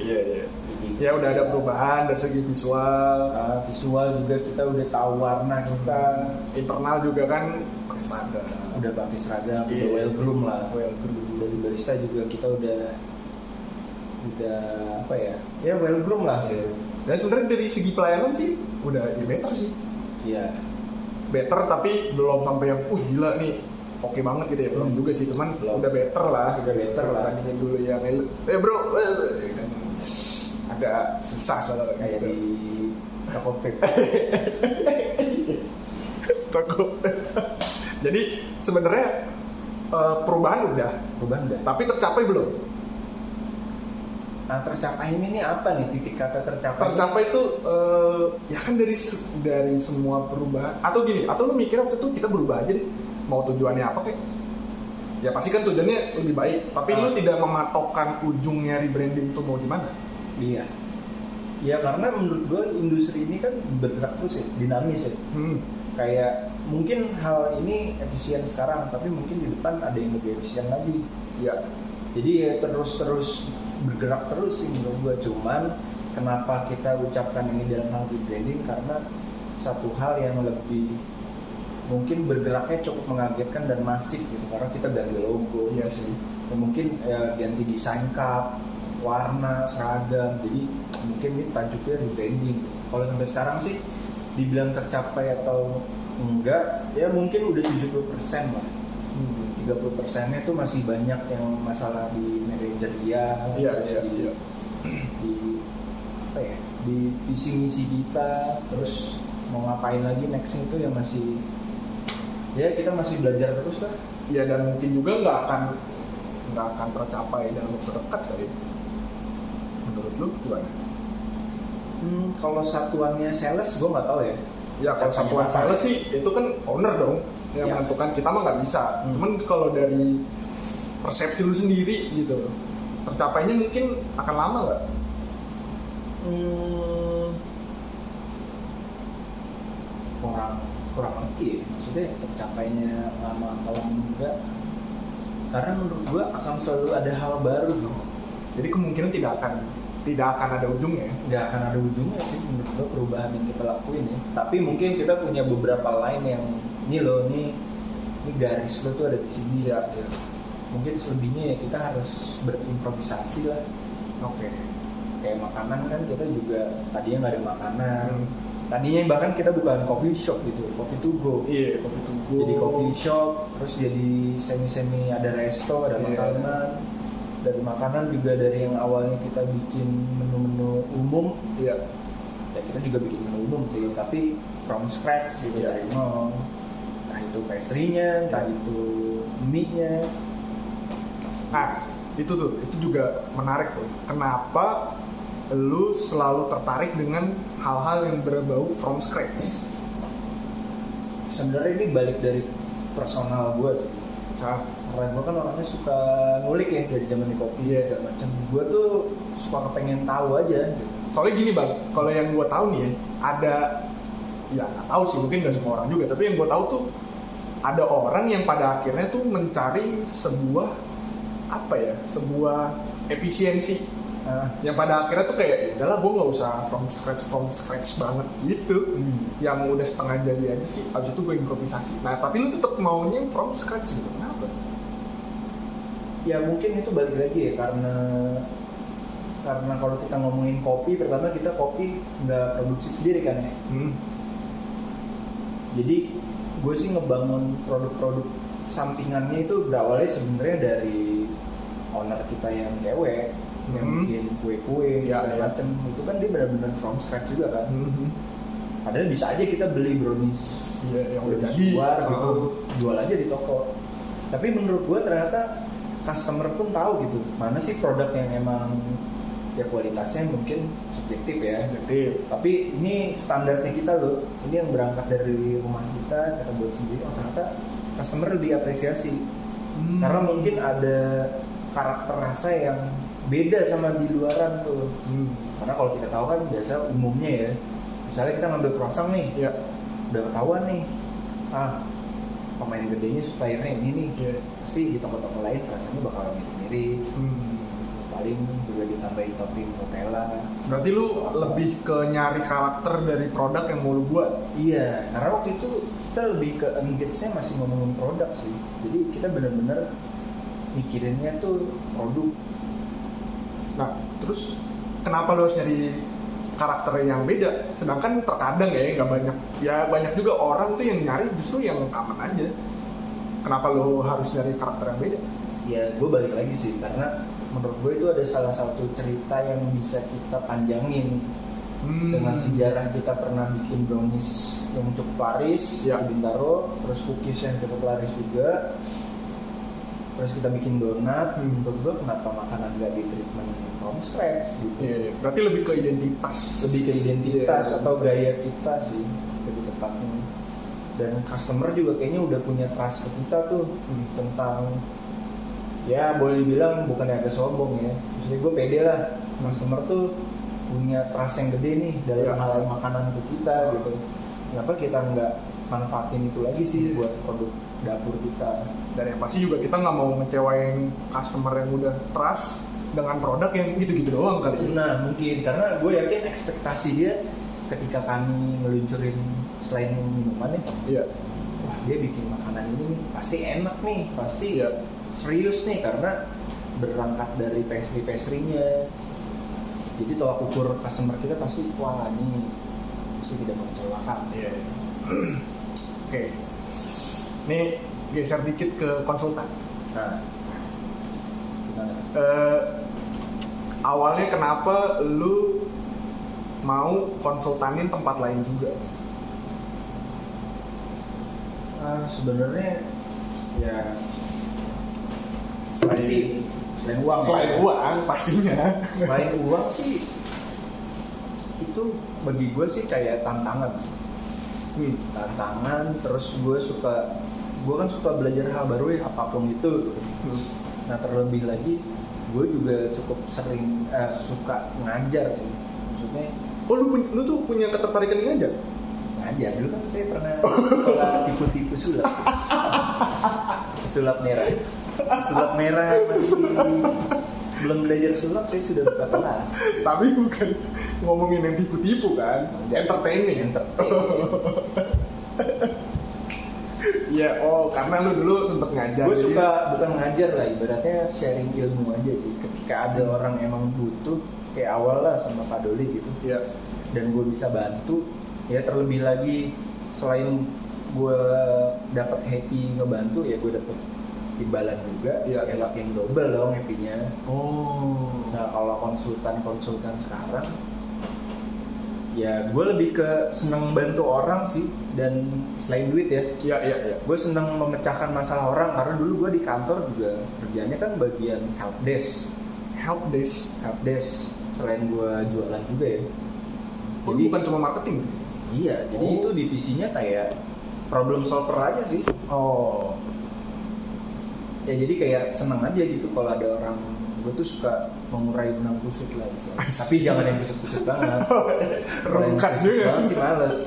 Iya. Ya udah ada perubahan dari segi visual. Visual juga kita udah tahu warna kita. Internal juga kan pakai seragam. Udah pakai seragam, udah well groom lah. Well groom. Dari barista juga kita udah apa ya? Ya well groom lah. Yeah. Dan sebenarnya dari segi pelayanan sih udah better sih. Iya. Better tapi belum sampai yang gila nih oke banget gitu ya, belum juga sih, cuman belum. udah better lah bandingin dulu yang bro kan agak susah kalau kayak gitu. di toko vape. Toko jadi sebenarnya perubahan udah tapi tercapai belum. Nah, tercapai ini apa nih titik kata tercapai? Tercapai itu ya kan dari semua perubahan atau gini, atau lu mikir waktu itu kita berubah aja deh, mau tujuannya apa kayak? Ya pasti kan tujuannya lebih baik, tapi lu tidak mematokkan ujungnya rebranding tuh mau di mana? Iya. Ya karena menurut gue industri ini kan bergerak terus ya, dinamis ya. Kayak mungkin hal ini efisien sekarang, tapi mungkin di depan ada yang lebih efisien lagi. Iya. Jadi ya terus bergerak terus sih menurut gue. Cuman kenapa kita ucapkan ini dalam hal rebranding, karena satu hal yang lebih mungkin bergeraknya cukup mengagetkan dan masif gitu, karena kita ganti logo. Iya sih. Ya, mungkin ganti desain cup, warna, seragam. Jadi mungkin ini tajuknya rebranding. Kalau sampai sekarang sih dibilang tercapai atau enggak, ya mungkin udah 70% lah. 30%-nya itu masih banyak yang masalah di manajerial, di apa ya, di visi misi kita, terus mau ngapain lagi nextnya itu yang masih, ya kita masih belajar terus lah. Ya dan mungkin juga nggak akan tercapai dalam waktu dekat kali. Menurut lu gimana? Kalau satuannya sales gue nggak tahu ya. Ya kalau satuan sales sih itu kan owner dong yang menentukan, kita mah nggak bisa. Cuman kalau dari persepsi lu sendiri gitu, tercapainya mungkin akan lama nggak? Kurang ngerti ya, maksudnya tercapainya lama atau enggak, karena menurut gua akan selalu ada hal baru. Jadi kemungkinan tidak akan ada ujungnya. Nggak akan ada ujungnya sih menurut gua perubahan yang kita lakuin ya. Tapi mungkin kita punya beberapa line yang ini garis lo tuh ada di sini ya. Mungkin selebihnya ya kita harus berimprovisasi lah. Oke. Kayak makanan kan kita juga tadinya nggak ada makanan. Tadinya bahkan kita bukan coffee shop gitu, coffee to go. Iya, coffee to go. Jadi coffee shop, terus jadi semi ada resto, ada makanan. Dari makanan juga dari yang awalnya kita bikin menu-menu umum. Iya. Ya kita juga bikin menu umum sih, tapi from scratch gitu dari nol. Entah itu pastry-nya, entah itu mie-nya. Nah, itu juga menarik tuh. Kenapa lu selalu tertarik dengan hal-hal yang berbau from scratch? Sebenarnya ini balik dari personal gue sih. Karena gue kan orangnya suka ngulik ya dari zaman di kopi segala macam. Gue tuh suka kepengen tahu aja gitu. Soalnya gini bang, kalau yang gue tahu nih ada, ya nggak tahu sih, mungkin nggak semua orang juga, tapi yang gue tahu tuh ada orang yang pada akhirnya tuh mencari sebuah efisiensi. Yang pada akhirnya tuh kayak udahlah gue nggak usah from scratch banget gitu. Yang udah setengah jadi aja sih, abis itu gue improvisasi. Nah tapi lu tetap maunya from scratch gitu, kenapa? Ya mungkin itu balik lagi ya, karena karena kalau kita ngomongin kopi, pertama kita kopi nggak produksi sendiri kan ya. Jadi gue sih ngebangun produk-produk sampingannya itu berawalnya sebenarnya dari owner kita yang cewek yang bikin kue-kue segala macem. Itu kan dia benar-benar from scratch juga kan. Padahal bisa aja kita beli brownies yang udah keluar gitu, jual aja di toko. Tapi menurut gue ternyata customer pun tahu gitu mana sih produk yang emang ya kualitasnya mungkin subjektif ya. Tapi ini standarnya kita loh. Ini yang berangkat dari rumah kita buat sendiri. Oh ternyata customer diapresiasi. Karena mungkin ada karakter rasa yang beda sama di luaran tuh. Karena kalau kita tahu kan biasa umumnya ya. Misalnya kita ngambil croissant nih, udah ketahuan nih. Pemain gedenya suppliernya ini nih. Pasti di toko-toko lain rasanya bakal mirip-mirip. Paling juga ditambahin topping Nutella. Berarti lu lebih ke nyari karakter dari produk yang mau lu buat? Iya, karena waktu itu kita lebih ke engage-nya masih ngomongin produk sih. Jadi kita benar-benar mikirinnya tuh produk. Nah, terus kenapa lu harus nyari karakter yang beda? Sedangkan terkadang ya nggak banyak. Ya banyak juga orang tuh yang nyari justru yang common aja. Kenapa lu harus nyari karakter yang beda? Ya gue balik lagi sih, karena menurut gue itu ada salah satu cerita yang bisa kita panjangin. Dengan sejarah kita pernah bikin brownies yang cukup laris di Bintaro, terus cookies yang cukup laris juga, terus kita bikin donat. Menurut gue kenapa makanan gak di treatment from scratch gitu. Berarti lebih ke identitas atau gaya kita sih lebih tepatnya. Dan customer juga kayaknya udah punya trust ke kita tuh tentang, ya boleh dibilang bukannya agak sombong ya, maksudnya gue pede lah, customer tuh punya trust yang gede nih dalam hal makanan ke kita gitu. Kenapa kita nggak manfaatin itu lagi sih buat produk dapur kita? Dan yang pasti juga kita nggak mau ngecewain customer yang udah trust dengan produk yang gitu-gitu doang kali. Nah mungkin karena gue yakin ekspektasi dia ketika kami ngeluncurin selain minuman nih, wah dia bikin makanan ini nih pasti enak nih, pasti serius nih, karena berangkat dari pastry-nya. Jadi tolak ukur customer kita pasti wah ini pasti tidak mengecewakan. Oke. Nih geser dikit ke konsultan. Nah, gimana? Awalnya kenapa lu mau konsultanin tempat lain juga? Sebenarnya ya selain uang. Selain uang pastinya. Selain uang sih itu bagi gue sih kayak tantangan. Tantangan, terus gue kan suka belajar hal baru ya, apapun itu. Nah terlebih lagi gue juga cukup sering suka ngajar sih, maksudnya. Oh lu tuh punya ketertarikan ngajar? Ngajar, dulu kan saya pernah sekolah tipu-tipu sulap merah masih belum belajar sulap, saya sudah buka kelas. Tapi bukan ngomongin yang tipu-tipu kan, entertaining. Ya, karena lu dulu sempet ngajar. Gue suka bukan ngajar lah, ibaratnya sharing ilmu aja sih. Ketika ada orang emang butuh, kayak awal lah sama Pak Doli gitu. Dan gue bisa bantu, ya terlebih lagi selain gue dapat happy ngebantu, ya gue dapet imbalan juga. Makin double dong happy-nya. Nah kalau konsultan sekarang, ya gue lebih ke seneng bantu orang sih, dan selain duit ya. Gue seneng memecahkan masalah orang, karena dulu gue di kantor juga kerjanya kan bagian help desk. Selain gue jualan juga ya. Jadi bukan cuma marketing? Iya, jadi itu divisinya kayak problem solver aja sih. Ya jadi kayak seneng aja gitu kalau ada orang. Gue tuh suka mengurai benang kusut lah istilahnya. Tapi jangan yang kusut-kusut banget. Rungkat juga banget sih males.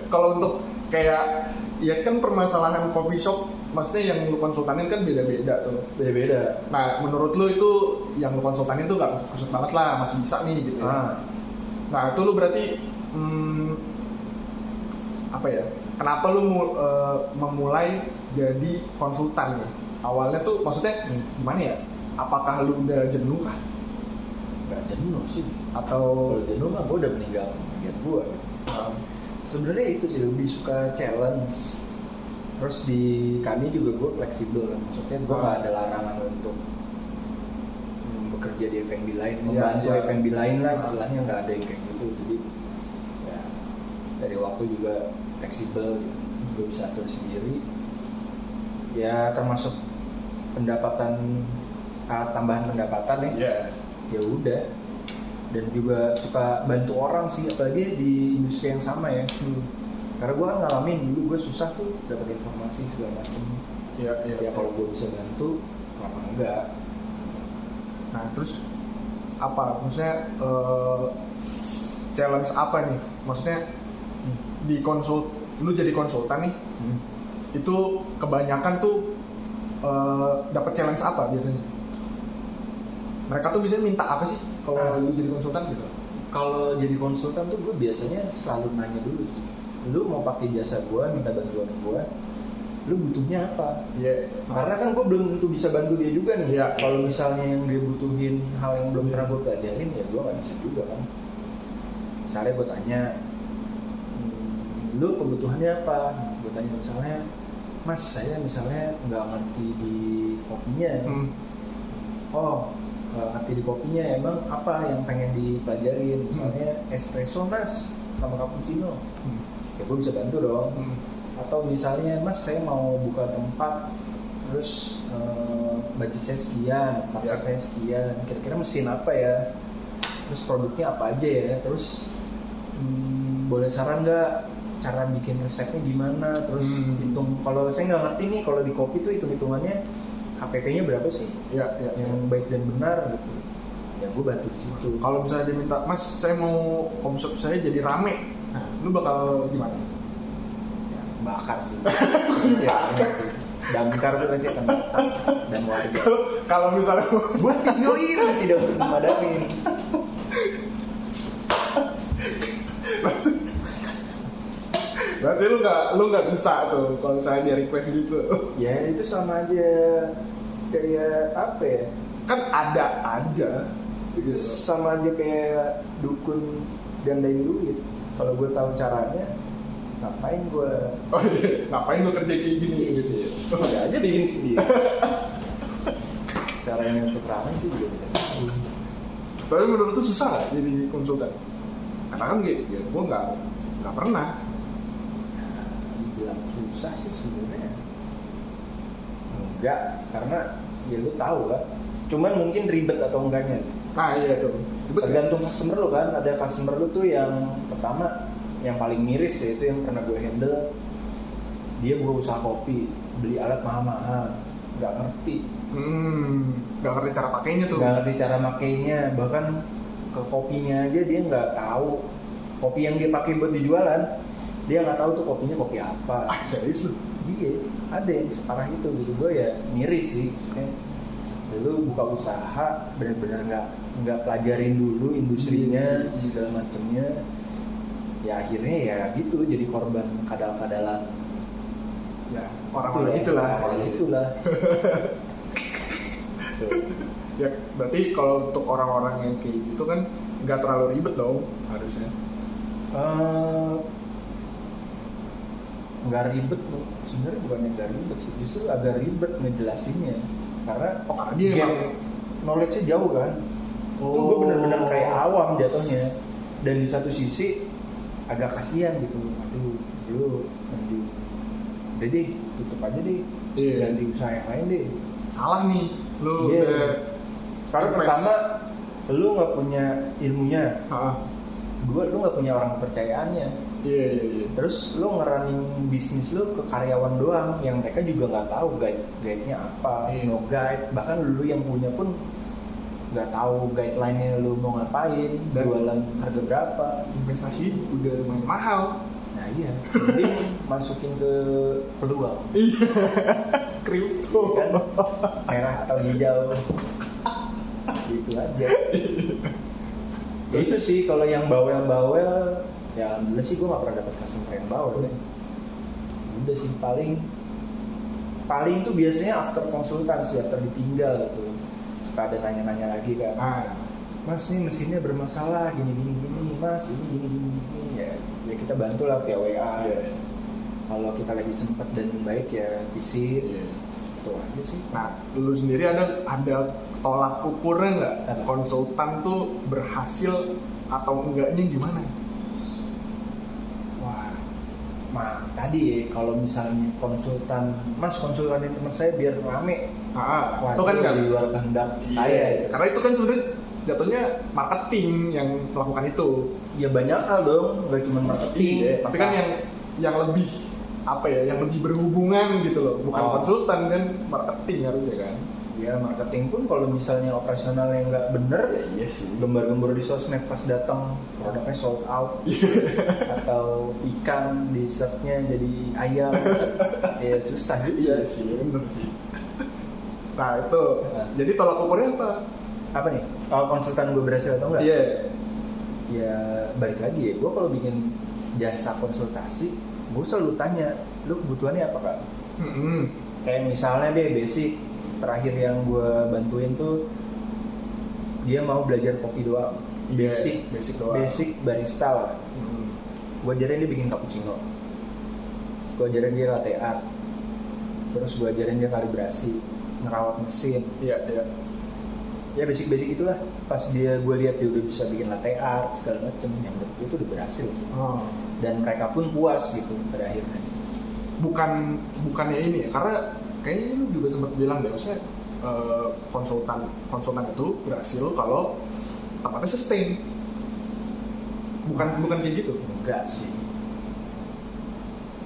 Kalau untuk kayak, ya kan permasalahan coffee shop, maksudnya yang lu konsultanin kan beda-beda tuh. Beda-beda. Nah menurut lu itu yang lu konsultanin tuh gak kusut-kusut banget lah, masih bisa nih gitu ya. Nah itu lu berarti apa ya? Kenapa lu memulai jadi konsultan nih? Awalnya tuh maksudnya gimana ya? Apakah lu udah jenuh kah? nggak jenuh sih. Atau Kalau jenuh mah gue udah meninggal kegiatan gue gitu. Sebenarnya itu sih lebih suka challenge. Terus di kami juga gue fleksibel kan, maksudnya gue nggak ada larangan untuk bekerja di F&B lain, membantu F&B lain lah istilahnya, nggak ada yang kayak gitu. Jadi ya dari waktu juga fleksibel gitu, gue bisa atur sendiri. Ya termasuk pendapatan, tambahan pendapatan ya. Ya udah. Dan juga suka bantu orang sih, apalagi di industri yang sama ya. Karena gue kan ngalamin dulu gue susah tuh dapat informasi segala macem. Ya kalau gue bisa bantu, kenapa enggak? Nah terus apa? Maksudnya challenge apa nih? Maksudnya lu jadi konsultan nih, itu kebanyakan tuh dapat challenge apa biasanya? Mereka tuh biasanya minta apa sih kalau lu jadi konsultan gitu? Kalau jadi konsultan tuh gue biasanya selalu nanya dulu sih, lu mau pakai jasa gue, minta bantuan gue, lu butuhnya apa? Karena kan gue belum tentu bisa bantu dia juga nih. Kalau misalnya yang dia butuhin hal yang belum pernah gue pelajarin, ya gue nggak bisa juga kan. Misalnya gue tanya, lu kebutuhannya apa? Gue tanya misalnya, mas saya misalnya nggak ngerti di kopinya. Oh, ngerti di kopinya, emang apa yang pengen dipelajarin? Misalnya espresso mas sama cappuccino, ya gue bisa bantu dong. Atau misalnya mas saya mau buka tempat, terus budget saya sekian, target saya sekian, kira-kira mesin apa ya, terus produknya apa aja ya, terus boleh saran nggak cara bikin resepnya gimana, terus hitung, kalau saya nggak ngerti nih kalau di kopi tuh hitung-hitungannya HPP-nya berapa sih? Yang baik dan benar gitu. Ya gue bantu di situ. Kalau misalnya dia minta, mas saya mau konsep saya jadi rame, nah lu bakal gimana? Ya, bakar sih. Bakar sih. Damkar tuh pasti akan datang dan warga. Kalau misalnya buat videoin tidak untuk dimadamin. Berarti lu nggak bisa tuh kalau misalnya dia request gitu. Ya itu sama aja kayak apa ya? Kan ada aja. Itu sama aja kayak dukun gandain duit. Kalau gue tahu caranya, ngapain gue? Ngapain gue kerja kayak gini gitu ya? Udah aja bikin sendiri. Caranya untuk ramai sih juga tidak. Tapi menurut tuh susah nggak jadi konsultan? Karena kan ya gue nggak pernah. Bilang susah sih sebenarnya enggak, karena ya lu tahu kan, cuman mungkin ribet atau enggaknya. Iya tuh tergantung customer lu kan. Ada customer lu tuh yang pertama yang paling miris ya, itu yang pernah gue handle, dia buka usaha kopi, beli alat mahal-mahal, nggak ngerti cara pakainya tuh, nggak ngerti cara makainya, bahkan ke kopinya aja dia nggak tahu. Kopi yang dia pakai buat dijualan, dia nggak tahu tuh kopinya kopi apa. Serius lu? Iya, ada yang separah itu gitu. Gue ya miris sih, maksudnya lu buka usaha benar-benar nggak pelajarin dulu industrinya, segala macamnya, ya akhirnya ya gitu jadi korban kadal-kadalan ya orang-orang itulah. Ya berarti kalau untuk orang-orang yang kayak gitu kan nggak terlalu ribet dong harusnya. Nggak ribet sebenarnya, bukan yang nggak ribet sih, justru agak ribet ngejelasinnya karena dia knowledge-nya jauh kan. Gue benar-benar kayak awam jatuhnya, dan di satu sisi agak kasihan gitu. Aduh, lu mending udah deh tutup aja deh, ganti usaha yang lain deh. Salah nih lu. Karena pertama lu nggak punya ilmunya, kedua lu nggak punya orang kepercayaannya. Terus lu ngerunning bisnis lu ke karyawan doang yang mereka juga nggak tahu guide-nya apa, no guide. Bahkan lu yang punya pun nggak tahu guideline-nya lu mau ngapain, dan jualan harga berapa, investasi udah lumayan mahal. Nah iya, mending masukin ke peluang. Kripto kan, merah atau hijau, gitu aja. Ya itu sih, kalau yang bawel-bawel, ya alhamdulillah sih gue gak pernah dapet customer yang bawel ya. Udah sih, paling tuh biasanya after konsultan sih, after ditinggal gitu, suka ada nanya-nanya lagi kan. Mas ini mesinnya bermasalah gini mas ini gini ya kita bantu lah via WA. Kalau kita lagi sempet dan baik ya visit. Itu aja sih. Nah, lu sendiri ada tolak ukurnya nggak? Konsultan tuh berhasil atau enggaknya gimana? Wah, tadi kalau misalnya mas konsultanin teman saya biar rame. Wah, itu kan nggak di luar kehendak saya. Karena itu kan sebenarnya jatuhnya marketing yang melakukan itu. Ya banyak hal dong, nggak cuma marketing. Tapi kan yang lebih yang lebih berhubungan gitu loh, bukan konsultan kan, marketing harusnya kan. Ya marketing pun kalau misalnya operasionalnya nggak bener, iya sih. Gembar-gembor di sosmed pas datang produknya sold out, atau ikan di serve-nya jadi ayam, ya susah juga. Iya sih, bener sih. Nah itu, jadi tolak ukurnya apa? Apa nih? Konsultan gue berhasil atau enggak? Iya. Ya balik lagi ya, gue kalau bikin jasa konsultasi, gue selalu tanya, lu kebutuhannya apa kak? Kayak misalnya deh basic. Terakhir yang gue bantuin tuh dia mau belajar kopi doang, basic barista lah. Gue ajarin dia bikin cappuccino, gue ajarin dia latte art, terus gue ajarin dia kalibrasi, ngerawat mesin. Ya basic itulah. Pas gue lihat dia udah bisa bikin latte art segala macem, yang menurut gue itu udah berhasil sih. Dan mereka pun puas gitu pada akhirnya. Bukannya ini ya, karena kayaknya lu juga sempat bilang deh, maksudnya konsultan itu berhasil kalau tempatnya sustain. Bukan kayak gitu. Enggak sih.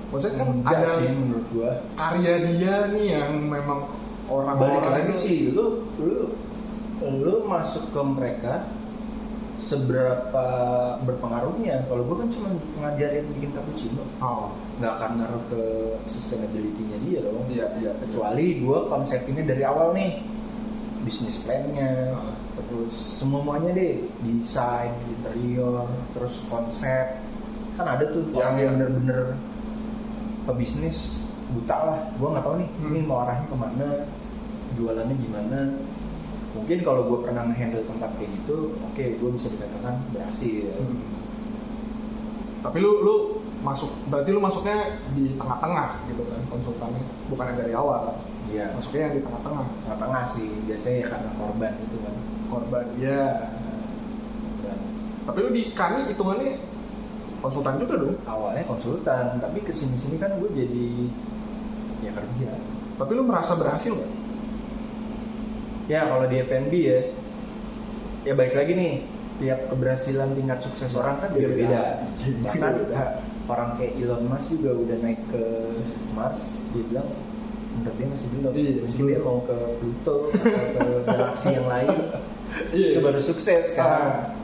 Maksudnya kan enggak ada sih menurut gua. Karya dia nih yang memang orang-orang balik lagi sih, lu masuk ke mereka seberapa berpengaruhnya. Kalau gue kan cuma ngajarin bikin cappuccino, nggak akan ngaruh ke sustainability-nya dia dong. Kecuali gue konsepinnya dari awal nih, bisnis plan-nya, terus semuanya deh, desain, interior, terus konsep. Kan ada tuh orang yang bener-bener pebisnis buta lah. Gue nggak tahu nih, ini mau arahnya kemana, jualannya gimana. Mungkin kalau gue pernah nge-handle tempat kayak gitu, oke, gue bisa dikatakan berhasil. Tapi lu berarti lu masuknya di tengah-tengah gitu kan, konsultannya, bukan yang dari awal. Iya. Masuknya yang di tengah-tengah. Tengah-tengah sih, biasanya ya karena korban itu kan. Korban, iya. Tapi lu di KANI hitungannya konsultan juga dong? Awalnya konsultan, tapi kesini-sini kan gue jadi ya kerja. Tapi lu merasa berhasil nggak? Ya kalau di F&B ya balik lagi nih, tiap keberhasilan tingkat sukses orang kan beda-beda. Bahkan orang kayak Elon Musk juga udah naik ke Mars, dia bilang menurut dia masih belum. Mungkin dia mau ke Pluto atau ke galaksi yang lain. Itu baru sukses kan.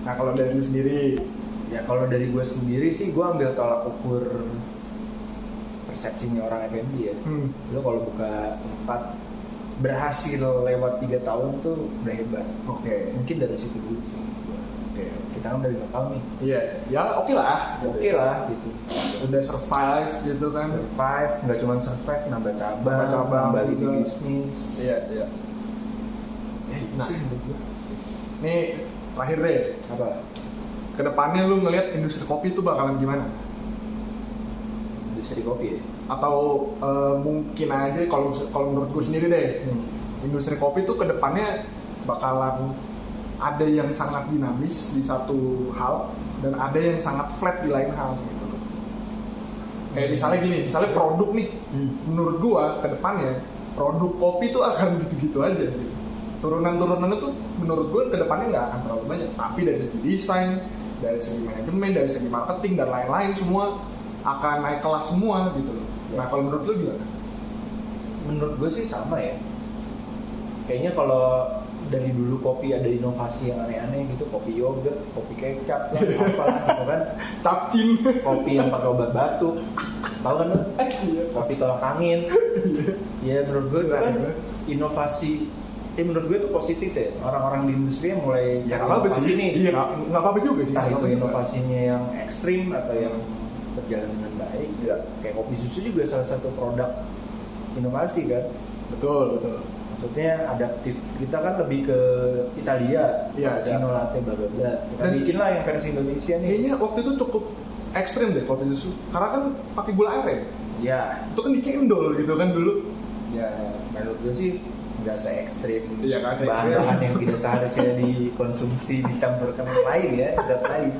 Nah kalau dari lu sendiri? Ya kalau dari gue sendiri sih, gue ambil tolak ukur persepsinya orang F&B ya. Lo kalau buka tempat berhasil lewat 3 tahun tuh udah hebat. Mungkin dari situ dulu sih. Kita kan dari 5 tahun nih. Ya oke lah gitu. Udah survive gitu kan. Nggak cuma survive, nambah cabang, nambah lini bisnis. Iya. Nah, nih terakhir deh. Apa? Kedepannya lu ngelihat industri kopi itu bakalan gimana? Industri kopi ya? Atau mungkin aja kalau menurut gue sendiri deh, industri kopi itu kedepannya bakalan ada yang sangat dinamis di satu hal dan ada yang sangat flat di lain hal gitu loh. Kayak misalnya produk nih, menurut gue kedepannya produk kopi itu akan gitu-gitu aja gitu. Turunan-turunannya tuh menurut gue kedepannya nggak akan terlalu banyak, tapi dari segi desain, dari segi manajemen, dari segi marketing dan lain-lain semua akan naik kelas semua gitu loh. Nah kalau menurut lu gimana? Menurut gue sih sama ya. Kayaknya kalau dari dulu kopi ada inovasi yang aneh-aneh gitu, kopi yogurt, kopi kecap lah, apalah gitu kan. Capcin. Kopi yang pakai obat batuk. Tahu kan lu? Kopi tolak angin. Ya menurut gue itu kan inovasi. Menurut gue itu positif ya. Orang-orang di industri yang mulai cari inovasi nih. Iya, nggak apa-apa juga sih. Entah itu inovasinya yang ekstrim atau yang berjalan dengan baik. Kayak kopi susu juga salah satu produk inovasi kan. Betul. Maksudnya adaptif, kita kan lebih ke Italia, cappuccino, latte, bla bla bla. Kita bikin lah yang versi Indonesia nih. Kayaknya waktu itu cukup ekstrim deh kopi susu, karena kan pakai gula aren. Ya. Itu kan dicendol gitu kan dulu. Ya, menurut gue sih nggak se-ekstrim. Iya, nggak se-ekstrim. Bahan-bahan yang tidak seharusnya dikonsumsi dicampurkan lain ya, zat lain.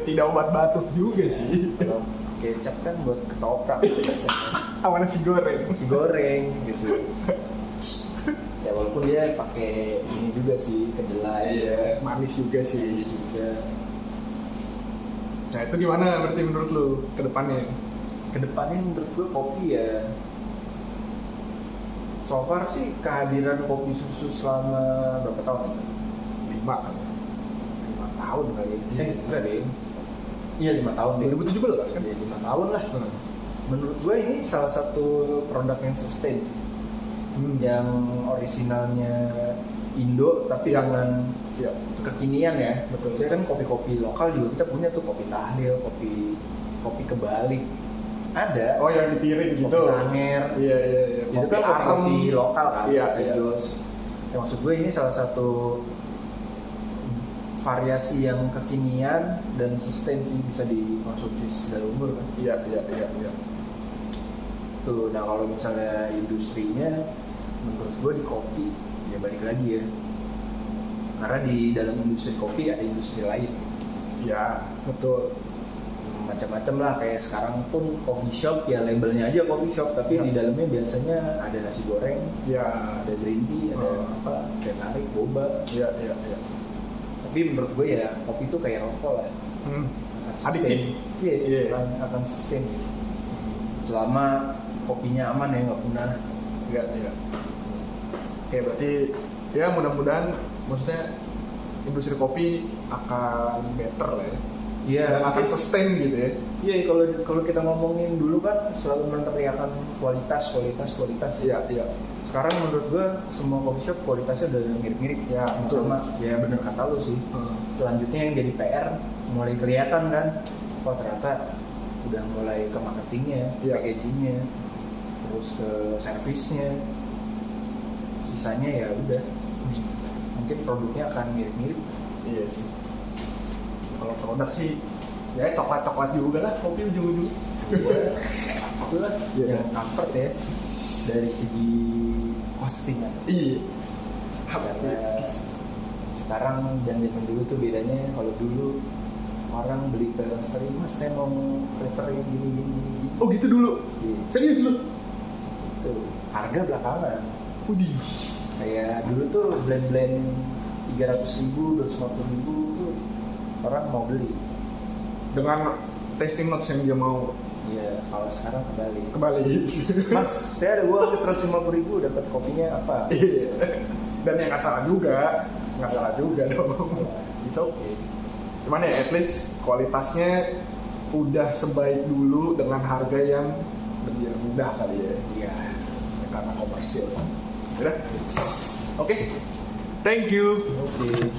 Tidak obat batuk juga sih. Kalau kecap kan buat ketoprak biasanya. Sama nasi goreng. Nasi goreng gitu. Ya walaupun dia pakai ini juga sih, kedelai. Iya, manis juga sih. Manis juga. Nah itu gimana berarti menurut lu ke depannya? Kedepannya menurut gue kopi ya, so far sih kehadiran kopi susu selama berapa tahun? 5 kan? 5 tahun kali ya? Enggak deh. Iya 5 tahun deh. 2017 kan? Ya 5 tahun lah. Menurut gue ini salah satu produk yang sustain sih. Yang originalnya Indo tapi dengan kekinian ya. Betul. Saya kan kopi-kopi lokal juga kita punya tuh, kopi tahlil, kopi kebalik. Ada. Oh yang dipiring gitu. Kopi Sanger. Iya. Itu kan kopi lokal kan. Iya. Jos. Ya, maksud gue ini salah satu variasi yang kekinian dan sustain sih, bisa dikonsumsi segala umur kan. Iya. Tuh, nah kalau misalnya industrinya, menurut gue di kopi ya balik lagi ya. Karena di dalam industri kopi ada industri lain. Iya, betul. Macam-macam lah, kayak sekarang pun coffee shop ya labelnya aja coffee shop, tapi di dalamnya biasanya ada nasi goreng, ada green tea, ada teh tarik, boba. Iya. Tapi menurut gue ya kopi itu kayak rokok lah. Adiktif. Iya. Akan sustain. Selama kopinya aman ya, nggak punah. Iya. Oke, berarti ya mudah-mudahan maksudnya industri kopi akan better lah ya. Iya. Dan akan sustain gitu ya. Iya, kalau kita ngomongin dulu kan selalu meneriakan kualitas. Iya. Sekarang menurut gua semua coffee shop kualitasnya udah mirip-mirip. Ya, sama. Ya bener kata lu sih. Selanjutnya yang jadi PR mulai kelihatan kan. Oh ternyata udah mulai ke marketingnya, packagingnya, terus ke servisnya. Sisanya ya udah. Mungkin produknya akan mirip-mirip. Iya sih. Kalau produk sih ya coklat juga lah kopi ujung-ujung. Iya. Itulah yang comfort ya dari segi costingan. Iya. Karena sekarang dan zaman dulu tuh bedanya, kalau dulu orang beli ke roastery, mas saya mau flavor yang gini. Oh gitu dulu? Iya. Serius lu? Itu harga belakangan. Udih. Kayak dulu tuh blend 300.000, 250.000 tuh orang mau beli dengan tasting notes yang dia mau. Iya, kalau sekarang kembali. Mas, saya ada uang 150.000 dapat kopinya apa? Iya. Dan yang nggak salah juga dong. It's okay. Cuman ya at least kualitasnya udah sebaik dulu dengan harga yang lebih mudah kali ya. Iya. Karena komersil sih. Udah. Oke. Thank you. Oke.